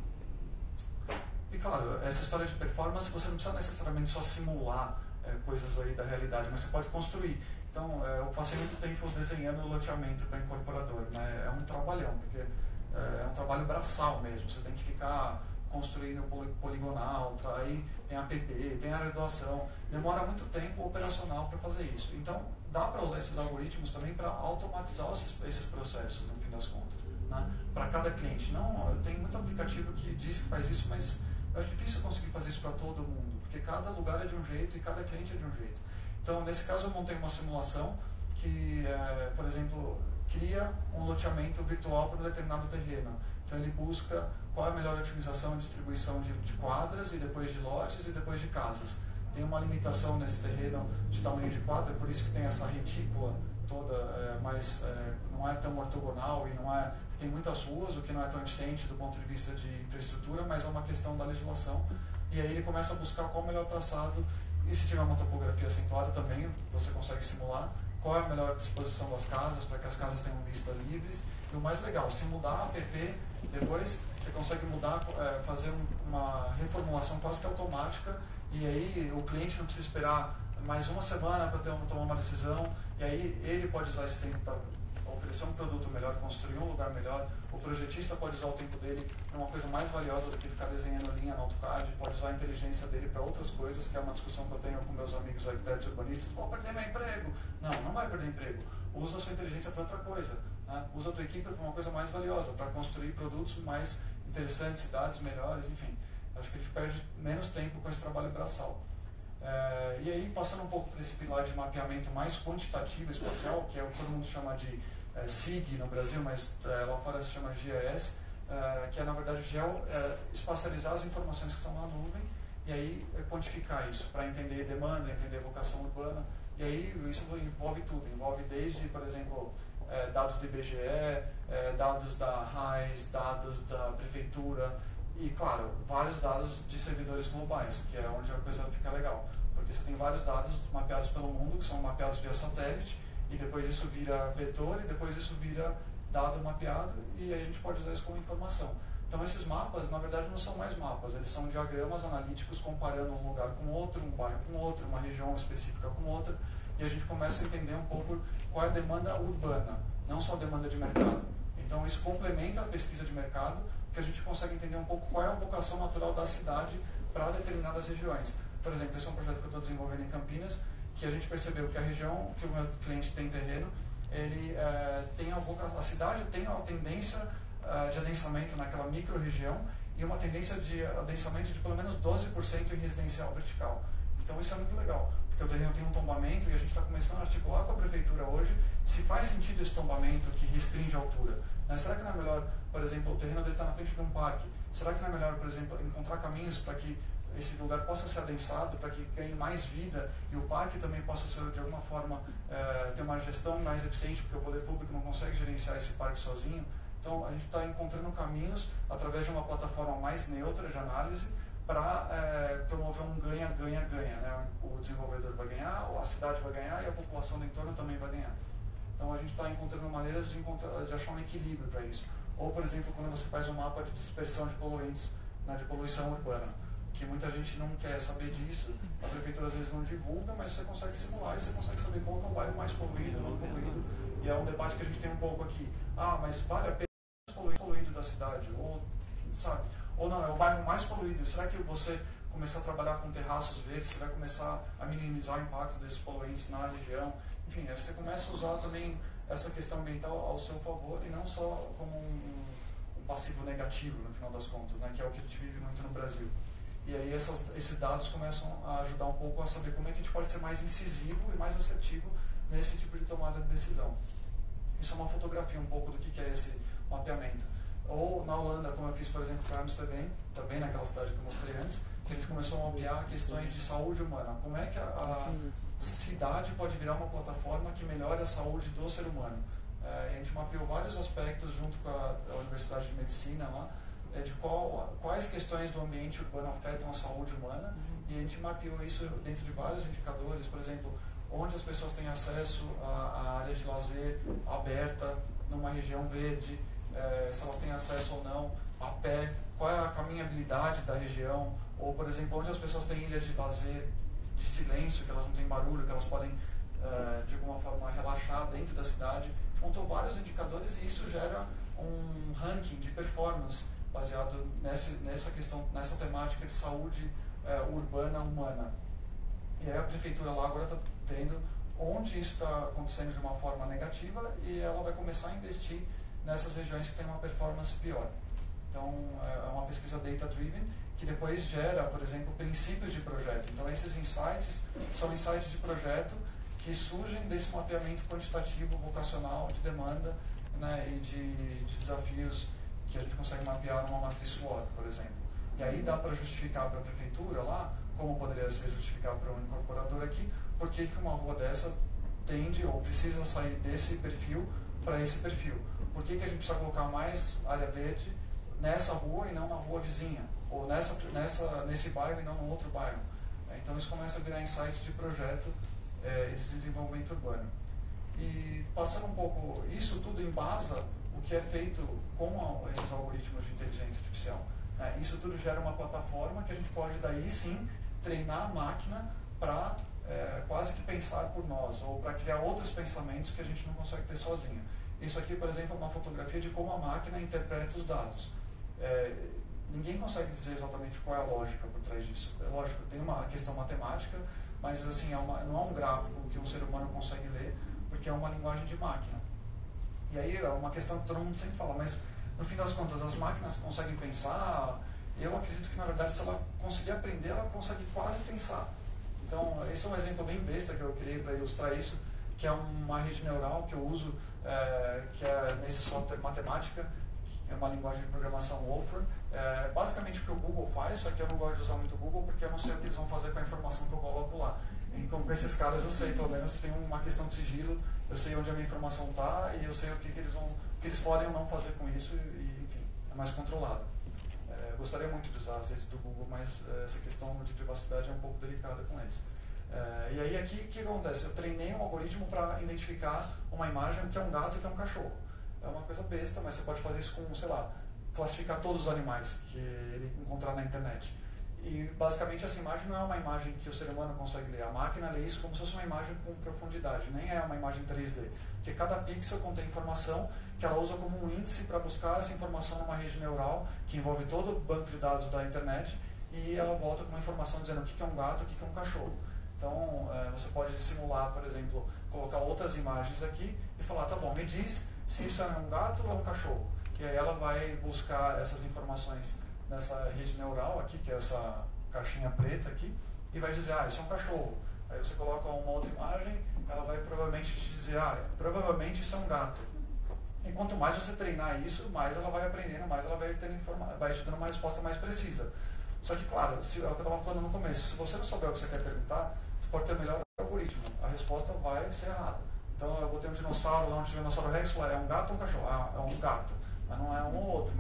E claro, essa história de performance, você não precisa necessariamente só simular coisas aí da realidade, mas você pode construir. Então, eu passei muito tempo desenhando o loteamento para incorporador, né? É um trabalhão, porque é um trabalho braçal mesmo, você tem que ficar construindo poligonal, aí tem APP, tem área de doação, demora muito tempo operacional para fazer isso. Então, dá para usar esses algoritmos também para automatizar esses processos, no fim das contas, né? Para cada cliente. Não, tem muito aplicativo que diz que faz isso, mas é difícil conseguir fazer isso para todo mundo, porque cada lugar é de um jeito e cada cliente é de um jeito. Então, nesse caso, eu montei uma simulação que, por exemplo, cria um loteamento virtual para um determinado terreno. Então, ele busca qual é a melhor otimização e distribuição de quadras, e depois de lotes, e depois de casas. Tem uma limitação nesse terreno de tamanho de quadra, por isso que tem essa retícula toda, mas não é tão ortogonal e tem muitas ruas, o que não é tão eficiente do ponto de vista de infraestrutura, mas é uma questão da legislação. E aí ele começa a buscar qual é o melhor traçado, e se tiver uma topografia acentuada também, você consegue simular, qual é a melhor disposição das casas, para que as casas tenham vista livres. E o mais legal, se mudar a app, depois você consegue mudar, fazer uma reformulação quase que automática, e aí o cliente não precisa esperar mais uma semana para tomar uma decisão, e aí ele pode usar esse tempo para oferecer um produto melhor, construir um lugar melhor. O projetista pode usar o tempo dele para uma coisa mais valiosa do que ficar desenhando linha no AutoCAD, pode usar a inteligência dele para outras coisas, que é uma discussão que eu tenho com meus amigos arquitetos urbanistas. Vou perder meu emprego. Não vai perder emprego. Usa a sua inteligência para outra coisa. Né? Usa a tua equipe para uma coisa mais valiosa, para construir produtos mais interessantes, cidades melhores, enfim. Acho que a gente perde menos tempo com esse trabalho braçal. E aí, passando um pouco para esse pilar de mapeamento mais quantitativo espacial, que é o que todo mundo chama de SIG no Brasil, mas lá fora se chama GIS, que é na verdade espacializar as informações que estão na nuvem e aí quantificar isso, para entender demanda, entender vocação urbana. E aí isso envolve tudo, envolve desde, por exemplo, dados do IBGE, dados da RAIS, dados da prefeitura e, claro, vários dados de servidores globais, que é onde a coisa fica legal, porque você tem vários dados mapeados pelo mundo, que são mapeados via satélite, e depois isso vira vetor, e depois isso vira dado mapeado, e aí a gente pode usar isso como informação. Então esses mapas, na verdade, não são mais mapas, eles são diagramas analíticos comparando um lugar com outro, um bairro com outro, uma região específica com outra, e a gente começa a entender um pouco qual é a demanda urbana, não só a demanda de mercado. Então isso complementa a pesquisa de mercado, porque a gente consegue entender um pouco qual é a vocação natural da cidade para determinadas regiões. Por exemplo, esse é um projeto que eu estou desenvolvendo em Campinas, que a gente percebeu que a região que o meu cliente tem terreno, ele tem a cidade tem a tendência de adensamento naquela micro-região e uma tendência de adensamento de pelo menos 12% em residencial vertical. Então isso é muito legal, porque o terreno tem um tombamento e a gente está começando a articular com a prefeitura hoje se faz sentido esse tombamento que restringe a altura. Né? Será que não é melhor, por exemplo, o terreno dele está na frente de um parque? Será que não é melhor, por exemplo, encontrar caminhos para que esse lugar possa ser adensado, para que ganhe mais vida e o parque também possa ser, de alguma forma, ter uma gestão mais eficiente, porque o poder público não consegue gerenciar esse parque sozinho? Então, a gente está encontrando caminhos, através de uma plataforma mais neutra de análise, para promover um ganha-ganha-ganha. Né? O desenvolvedor vai ganhar, a cidade vai ganhar e a população do entorno também vai ganhar. Então, a gente está encontrando maneiras de achar um equilíbrio para isso. Ou, por exemplo, quando você faz um mapa de dispersão de poluentes, né, de poluição urbana, que muita gente não quer saber disso, a prefeitura às vezes não divulga, mas você consegue simular e você consegue saber qual é o bairro mais poluído, não poluído. E é um debate que a gente tem um pouco aqui. Mas vale a pena o mais poluído da cidade? Ou, sabe? Ou não, é o bairro mais poluído. Será que você começar a trabalhar com terraços verdes, você vai começar a minimizar o impacto desses poluentes na região? Enfim, aí você começa a usar também essa questão ambiental ao seu favor e não só como um passivo negativo, no final das contas, né? Que é o que a gente vive muito no Brasil. E aí esses dados começam a ajudar um pouco a saber como é que a gente pode ser mais incisivo e mais assertivo nesse tipo de tomada de decisão. Isso é uma fotografia um pouco do que é esse mapeamento. Ou na Holanda, como eu fiz, por exemplo, para Amsterdã, também naquela cidade que eu mostrei antes, que a gente começou a mapear questões de saúde humana. Como é que a cidade pode virar uma plataforma que melhore a saúde do ser humano? A gente mapeou vários aspectos junto com a Universidade de Medicina lá, de quais questões do ambiente urbano afetam a saúde humana, e a gente mapeou isso dentro de vários indicadores, por exemplo, onde as pessoas têm acesso à área de lazer aberta numa região verde, se elas têm acesso ou não a pé, qual é a caminhabilidade da região, ou, por exemplo, onde as pessoas têm ilhas de lazer de silêncio, que elas não têm barulho, que elas podem, de alguma forma, relaxar dentro da cidade. A gente montou vários indicadores e isso gera um ranking de performance baseado nessa questão, nessa temática de saúde urbana humana. E aí a prefeitura lá agora está vendo onde isso está acontecendo de uma forma negativa e ela vai começar a investir nessas regiões que têm uma performance pior. Então é uma pesquisa data-driven que depois gera, por exemplo, princípios de projeto. Então esses insights são insights de projeto que surgem desse mapeamento quantitativo, vocacional, de demanda, né, e de desafios que a gente consegue mapear numa matriz SWOT, por exemplo. E aí dá para justificar para a prefeitura lá, como poderia ser justificado para um incorporador aqui, por que uma rua dessa tende ou precisa sair desse perfil para esse perfil. Por que a gente precisa colocar mais área verde nessa rua e não na rua vizinha? Ou nesse bairro e não no outro bairro? Então isso começa a virar insights de projeto e de desenvolvimento urbano. E passando um pouco, isso tudo embasa o que é feito com esses algoritmos de inteligência artificial. Isso tudo gera uma plataforma que a gente pode daí sim treinar a máquina para quase que pensar por nós, ou para criar outros pensamentos que a gente não consegue ter sozinho. Isso aqui, por exemplo, é uma fotografia de como a máquina interpreta os dados. Ninguém consegue dizer exatamente qual é a lógica por trás disso. É lógico, tem uma questão matemática, mas assim, não é um gráfico que um ser humano consegue ler, porque é uma linguagem de máquina. E aí é uma questão que todo mundo sempre fala, mas no fim das contas as máquinas conseguem pensar. Eu acredito que na verdade se ela conseguir aprender, ela consegue quase pensar. Então esse é um exemplo bem besta que eu criei para ilustrar isso, que é uma rede neural que eu uso, que é nesse software Matemática, que é uma linguagem de programação Wolfram. Basicamente o que o Google faz, só que eu não gosto de usar muito o Google porque eu não sei o que eles vão fazer com a informação que eu coloco lá. Então, com esses caras eu sei, pelo menos tem uma questão de sigilo, eu sei onde a minha informação está e eu sei o que eles podem ou não fazer com isso, e enfim, é mais controlado. Gostaria muito de usar as redes do Google, mas essa questão de privacidade é um pouco delicada com eles. E aí aqui o que acontece? Eu treinei um algoritmo para identificar uma imagem que é um gato e que é um cachorro. É uma coisa besta, mas você pode fazer isso com, sei lá, classificar todos os animais que ele encontrar na internet. E basicamente essa imagem não é uma imagem que o ser humano consegue ler. A máquina lê isso como se fosse uma imagem com profundidade, nem é uma imagem 3D. Porque cada pixel contém informação que ela usa como um índice para buscar essa informação numa rede neural que envolve todo o banco de dados da internet, e ela volta com uma informação dizendo o que é um gato e o que é um cachorro. Então você pode simular, por exemplo, colocar outras imagens aqui e falar, tá bom, me diz se isso é um gato ou um cachorro. E aí ela vai buscar essas informações nessa rede neural aqui, que é essa caixinha preta aqui, e vai dizer, isso é um cachorro. Aí você coloca uma outra imagem, ela vai provavelmente te dizer, provavelmente isso é um gato. E quanto mais você treinar isso, mais ela vai aprendendo, mais ela vai te dando uma resposta mais precisa. Só que, claro, é o que eu estava falando no começo, se você não souber o que você quer perguntar, você pode ter o melhor algoritmo, a resposta vai ser errada. Então eu botei um dinossauro lá, um tiranossauro Rex, falar, é um gato ou um cachorro? É um gato, mas não é um ou outro.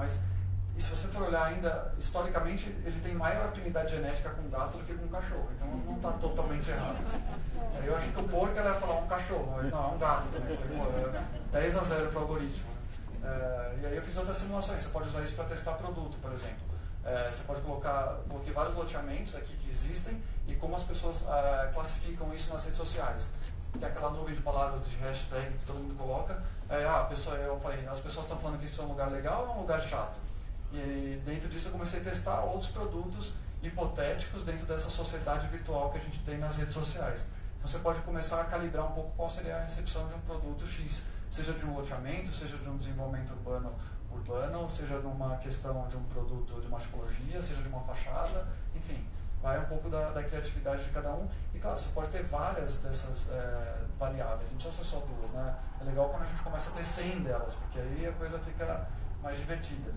E se você for olhar ainda, historicamente, ele tem maior afinidade genética com gato do que com cachorro. Então não está totalmente errado. Eu acho que o porco ela ia falar um cachorro, mas não, é um gato também. É 10-0 para o algoritmo. E aí eu fiz outras simulações. Você pode usar isso para testar produto, por exemplo. Você pode coloquei vários loteamentos aqui que existem e como as pessoas classificam isso nas redes sociais. Tem aquela nuvem de palavras de hashtag que todo mundo coloca. Eu falei, as pessoas estão falando que isso é um lugar legal ou é um lugar chato? E dentro disso eu comecei a testar outros produtos hipotéticos dentro dessa sociedade virtual que a gente tem nas redes sociais. Então você pode começar a calibrar um pouco qual seria a recepção de um produto X, seja de um loteamento, seja de um desenvolvimento urbano, seja de uma questão de um produto de uma tipologia, seja de uma fachada, enfim, vai um pouco da criatividade de cada um. E claro, você pode ter várias dessas variáveis, não precisa ser só duas, né? É legal quando a gente começa a ter 100 delas, porque aí a coisa fica mais divertida.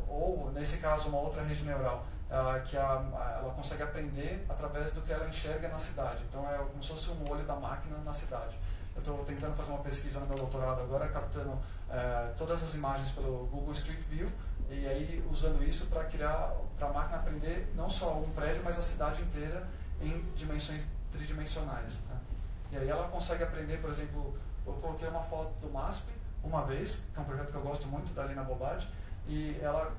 Ou, nesse caso, uma outra rede neural, que ela consegue aprender através do que ela enxerga na cidade. Então é como se fosse um olho da máquina na cidade. Eu estou tentando fazer uma pesquisa no meu doutorado agora, captando todas as imagens pelo Google Street View, e aí usando isso para a máquina aprender não só um prédio, mas a cidade inteira em dimensões tridimensionais. Né? E aí ela consegue aprender, por exemplo, eu coloquei uma foto do MASP uma vez, que é um projeto que eu gosto muito, da Lina Bobad, e ela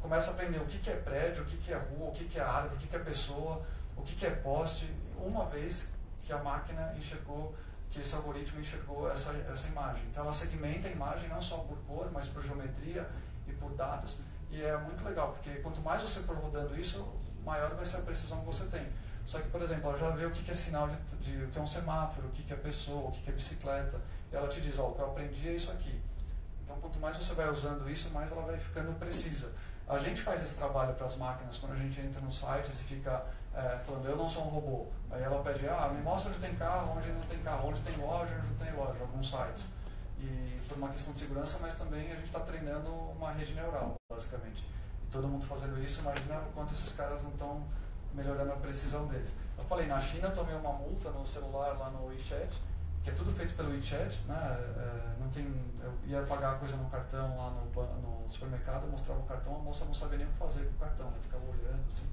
começa a aprender o que é prédio, o que é rua, o que é árvore, o que é pessoa, o que é poste, uma vez que a máquina enxergou, que esse algoritmo enxergou essa imagem. Então ela segmenta a imagem não só por cor, mas por geometria e por dados, e é muito legal, porque quanto mais você for rodando isso, maior vai ser a precisão que você tem. Só que, por exemplo, ela já vê o que é sinal de o que é um semáforo, o que é pessoa, o que é bicicleta, e ela te diz, o que eu aprendi é isso aqui. Então, quanto mais você vai usando isso, mais ela vai ficando precisa. A gente faz esse trabalho para as máquinas quando a gente entra nos sites e fica falando, eu não sou um robô. Aí ela pede, me mostra onde tem carro, onde não tem carro, onde tem loja, onde não tem loja, alguns sites. E por uma questão de segurança, mas também a gente está treinando uma rede neural, basicamente. E todo mundo fazendo isso, imagina o quanto esses caras não estão melhorando a precisão deles. Eu falei, na China eu tomei uma multa no celular lá no WeChat, que é tudo feito pelo WeChat, né? Eu ia pagar a coisa no cartão lá no supermercado, eu mostrava o cartão, a moça não sabia nem o que fazer com o cartão, né? Ficava olhando assim,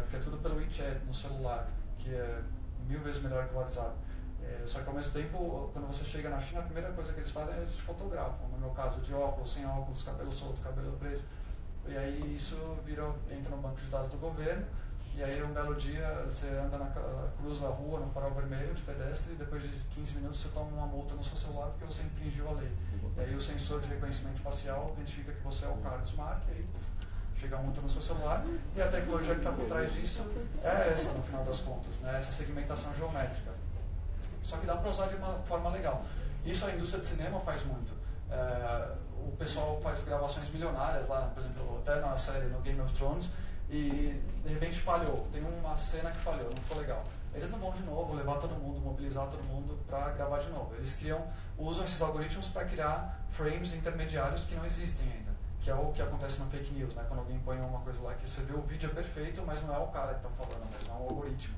porque é tudo pelo WeChat no celular, que é 1000 vezes melhor que o WhatsApp. Só que ao mesmo tempo, quando você chega na China, a primeira coisa que eles fazem é eles te fotografam. No meu caso, de óculos, sem óculos, cabelo solto, cabelo preso. E aí isso entra no banco de dados do governo. E aí um belo dia você cruza a rua no farol vermelho de pedestre e depois de 15 minutos você toma uma multa no seu celular porque você infringiu a lei. E aí o sensor de reconhecimento facial identifica que você é o Carlos Mark, e aí chega a multa no seu celular. E a tecnologia que está por trás disso é essa, no final das contas, né? Essa segmentação geométrica. Só que dá para usar de uma forma legal. Isso a indústria de cinema faz muito. O pessoal faz gravações milionárias lá, por exemplo, até na série, no Game of Thrones, e de repente falhou, tem uma cena que falhou, não ficou legal. Eles não vão de novo levar todo mundo, mobilizar todo mundo para gravar de novo. Eles usam esses algoritmos para criar frames intermediários que não existem ainda, que é o que acontece no fake news, né? Quando alguém põe uma coisa lá que você vê o vídeo é perfeito, mas não é o cara que está falando, mas não é um algoritmo.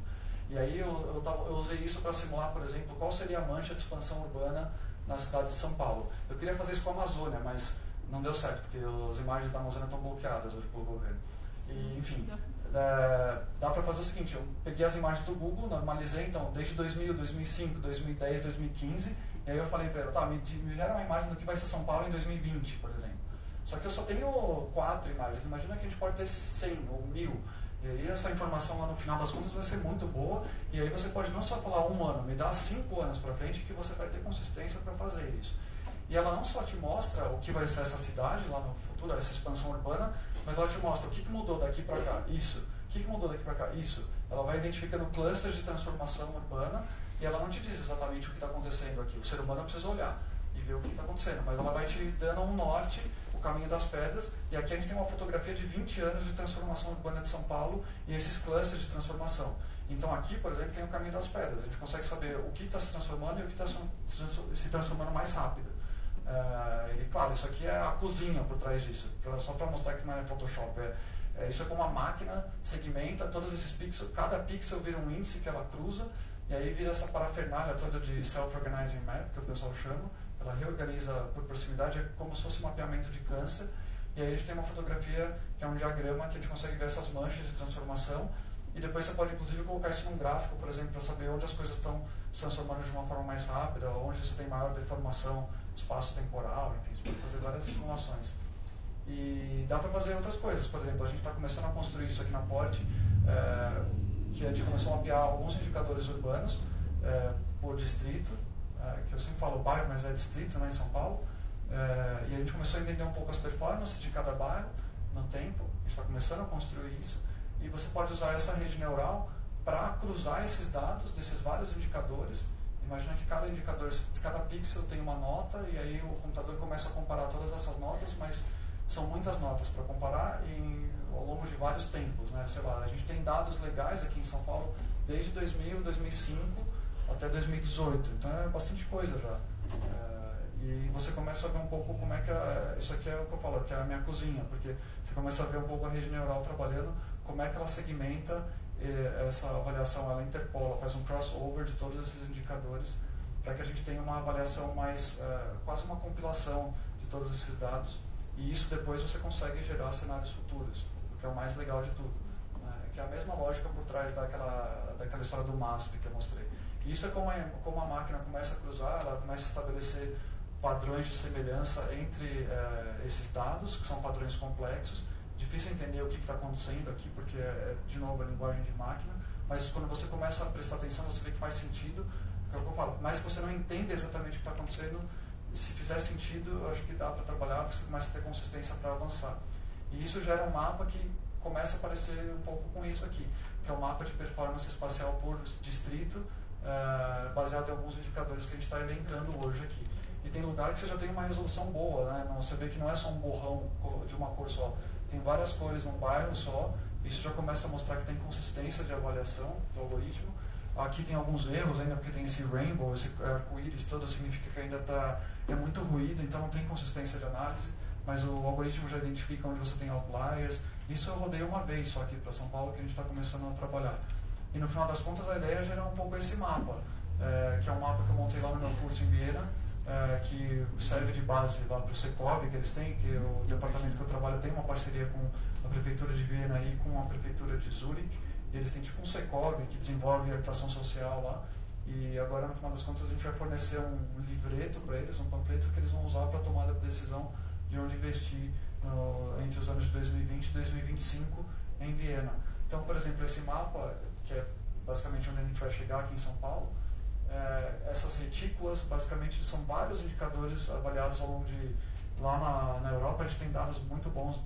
E aí eu usei isso para simular, por exemplo, qual seria a mancha de expansão urbana na cidade de São Paulo. Eu queria fazer isso com a Amazônia, mas não deu certo, porque as imagens da Amazônia estão bloqueadas hoje pelo governo. E, enfim, dá para fazer o seguinte, eu peguei as imagens do Google, normalizei, então, desde 2000, 2005, 2010, 2015, e aí eu falei para ela, tá, me gera uma imagem do que vai ser São Paulo em 2020, por exemplo. Só que eu só tenho 4 imagens, imagina que a gente pode ter 100 ou 1000. E aí essa informação lá no final das contas vai ser muito boa, e aí você pode não só falar 1 ano, me dá 5 anos para frente que você vai ter consistência para fazer isso. E ela não só te mostra o que vai ser essa cidade lá no futuro, essa expansão urbana, mas ela te mostra o que mudou daqui para cá, isso. O que mudou daqui para cá, isso. Ela vai identificando clusters de transformação urbana e ela não te diz exatamente o que está acontecendo aqui. O ser humano precisa olhar e ver o que está acontecendo, mas ela vai te dando um norte, o caminho das pedras, e aqui a gente tem uma fotografia de 20 anos de transformação urbana de São Paulo e esses clusters de transformação. Então aqui, por exemplo, tem o caminho das pedras. A gente consegue saber o que está se transformando e o que está se transformando mais rápido. E claro, isso aqui é a cozinha por trás disso, só para mostrar que não é Photoshop. Isso é como a máquina segmenta todos esses pixels, cada pixel vira um índice que ela cruza, e aí vira essa parafernália toda de self-organizing map, que o pessoal chama. Ela reorganiza por proximidade, é como se fosse um mapeamento de câncer. E aí a gente tem uma fotografia que é um diagrama que a gente consegue ver essas manchas de transformação. E depois você pode inclusive colocar isso num gráfico, por exemplo, para saber onde as coisas estão se transformando de uma forma mais rápida, onde você tem maior deformação espaço-temporal, enfim, você pode fazer várias simulações. E dá para fazer outras coisas, por exemplo, a gente está começando a construir isso aqui na Port, que a gente começou a mapear alguns indicadores urbanos por distrito, que eu sempre falo bairro, mas é distrito, né, em São Paulo, e a gente começou a entender um pouco as performances de cada bairro no tempo, a gente está começando a construir isso, e você pode usar essa rede neural para cruzar esses dados desses vários indicadores. Imagina que cada indicador, cada pixel tem uma nota, e aí o computador começa a comparar todas essas notas, mas são muitas notas para comparar ao longo de vários tempos, né? Sei lá, a gente tem dados legais aqui em São Paulo desde 2000, 2005 até 2018, então é bastante coisa já. E você começa a ver um pouco como é que isso aqui é o que eu falo, que é a minha cozinha, porque você começa a ver um pouco a rede neural trabalhando, como é que ela segmenta essa avaliação, ela interpola, faz um crossover de todos esses indicadores para que a gente tenha uma avaliação mais, quase uma compilação de todos esses dados, e isso depois você consegue gerar cenários futuros, o que é o mais legal de tudo, né? Que é a mesma lógica por trás daquela história do MASP que eu mostrei. E isso é como a máquina começa a cruzar, ela começa a estabelecer padrões de semelhança entre esses dados, que são padrões complexos. Difícil entender o que está acontecendo aqui, porque de novo, a linguagem de máquina, mas quando você começa a prestar atenção, você vê que faz sentido, é o que eu falo, mas se você não entende exatamente o que está acontecendo, se fizer sentido, eu acho que dá para trabalhar, você começa a ter consistência para avançar. E isso gera um mapa que começa a parecer um pouco com isso aqui, que é um mapa de performance espacial por distrito, baseado em alguns indicadores que a gente está elencando hoje aqui. E tem lugar que você já tem uma resolução boa, né? Você vê que não é só um borrão de uma cor só. Tem várias cores num bairro só, isso já começa a mostrar que tem consistência de avaliação do algoritmo. Aqui tem alguns erros ainda, porque tem esse rainbow, esse arco-íris todo, significa que ainda é muito ruído, então não tem consistência de análise, mas o algoritmo já identifica onde você tem outliers. Isso eu rodei uma vez só aqui para São Paulo, que a gente está começando a trabalhar. E no final das contas a ideia é gerar um pouco esse mapa, que é um mapa que eu montei lá no meu curso em Viena, que serve de base lá para o Secov, que eles têm, que o departamento que eu trabalho tem uma parceria com a Prefeitura de Viena e com a Prefeitura de Zurique, e eles têm tipo um Secov que desenvolve habitação social lá, E agora, no final das contas, a gente vai fornecer um livreto para eles, um panfleto que eles vão usar para tomar a decisão de onde investir entre os anos de 2020 e 2025 em Viena. Então, por exemplo, esse mapa, que é basicamente onde a gente vai chegar aqui em São Paulo, essas retículas basicamente são vários indicadores avaliados ao longo de... Lá na Europa a gente tem dados muito bons,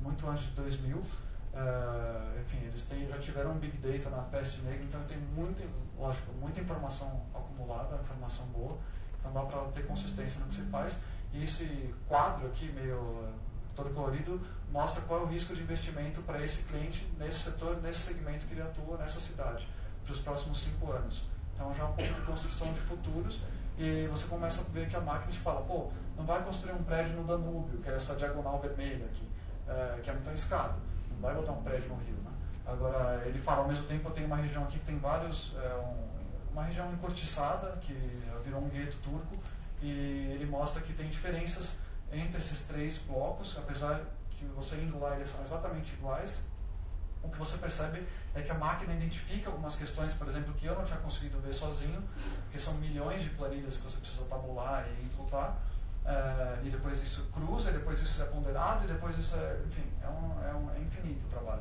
muito antes de 2000. Enfim, eles já tiveram um Big Data na peste negra, então eles têm muita informação acumulada, informação boa, então dá para ter consistência no que se faz. E esse quadro aqui, meio todo colorido, mostra qual é o risco de investimento para esse cliente nesse setor, nesse segmento que ele atua nessa cidade, para os próximos 5 anos. Então já é um pouco de construção de futuros, e você começa a ver que a máquina te fala, pô, não vai construir um prédio no Danúbio, que é essa diagonal vermelha aqui, que é muito arriscado, não vai botar um prédio no Rio, né? Agora, ele fala, ao mesmo tempo eu tenho uma região aqui que tem vários, uma região encurtiçada, que virou um gueto turco, e ele mostra que tem diferenças entre esses 3 blocos, apesar que você indo lá eles são exatamente iguais. O que você percebe é que a máquina identifica algumas questões, por exemplo, que eu não tinha conseguido ver sozinho, porque são milhões de planilhas que você precisa tabular e imputar, e depois isso cruza, e depois isso é ponderado, e depois isso enfim, é infinito o trabalho.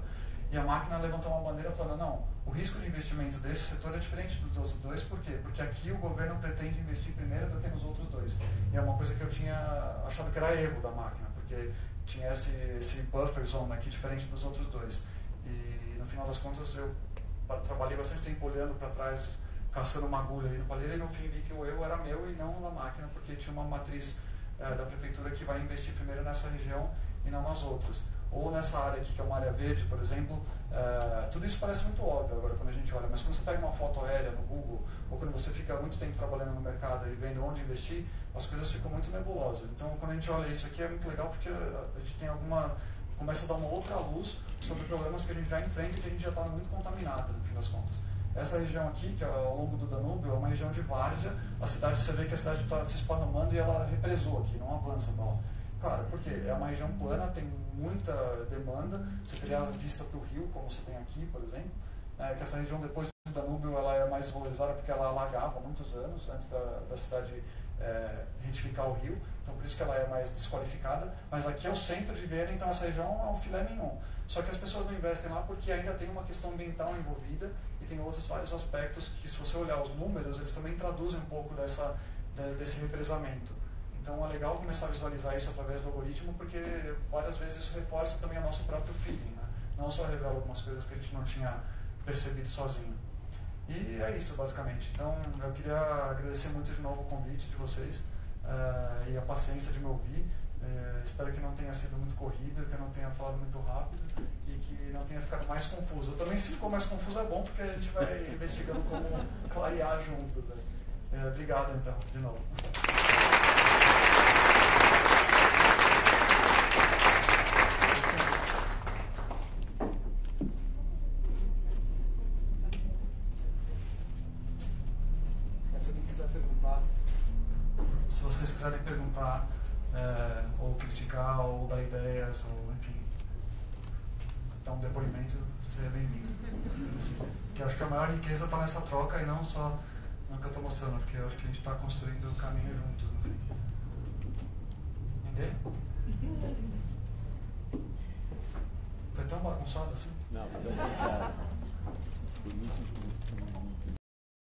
E a máquina levantou uma bandeira falando, não, o risco de investimento desse setor é diferente dos outros 2, por quê? Porque aqui o governo pretende investir primeiro do que nos outros 2. E é uma coisa que eu tinha achado que era erro da máquina, porque tinha esse buffer zone aqui diferente dos outros 2. E no final das contas eu trabalhei bastante tempo olhando para trás, caçando uma agulha ali no palheiro, e no fim vi que o erro era meu e não da máquina, porque tinha uma matriz da prefeitura que vai investir primeiro nessa região e não nas outras. Ou nessa área aqui, que é uma área verde, por exemplo, tudo isso parece muito óbvio agora quando a gente olha, mas quando você pega uma foto aérea no Google, ou quando você fica muito tempo trabalhando no mercado e vendo onde investir, as coisas ficam muito nebulosas. Então, quando a gente olha isso aqui, é muito legal porque a gente tem começa a dar uma outra luz sobre problemas que a gente já enfrenta e que a gente já está muito contaminado, no fim das contas. Essa região aqui, que é ao longo do Danúbio, é uma região de várzea. A cidade, você vê que a cidade está se esparramando e ela represou aqui, não avança para lá. Claro, porque é uma região plana, tem muita demanda, você teria vista para o rio, como você tem aqui, por exemplo, que essa região depois do Danúbio ela é mais valorizada porque ela alagava há muitos anos antes da cidade retificar o rio, então por isso que ela é mais desqualificada, mas aqui é o centro de Viena, então essa região é um filé mignon. Só que as pessoas não investem lá porque ainda tem uma questão ambiental envolvida e tem outros vários aspectos que, se você olhar os números, eles também traduzem um pouco desse represamento. Então é legal começar a visualizar isso através do algoritmo, porque várias vezes isso reforça também o nosso próprio feeling, né? Não só revela algumas coisas que a gente não tinha percebido sozinho. E é isso, basicamente. Então eu queria agradecer muito de novo o convite de vocês e a paciência de me ouvir. Espero que não tenha sido muito corrida, que eu não tenha falado muito rápido e que não tenha ficado mais confuso. Eu também, se ficou mais confuso, é bom, porque a gente vai investigando como clarear juntos. Obrigado, então, de novo. Se vocês quiserem perguntar, ou criticar, ou dar ideias, ou enfim, dar um depoimento, seria bem-vindo. Porque eu acho que a maior riqueza está nessa troca e não só no que eu estou mostrando, porque eu acho que a gente está construindo o caminho juntos, no fim. Ninguém? Foi tão bagunçado assim? Não, foi muito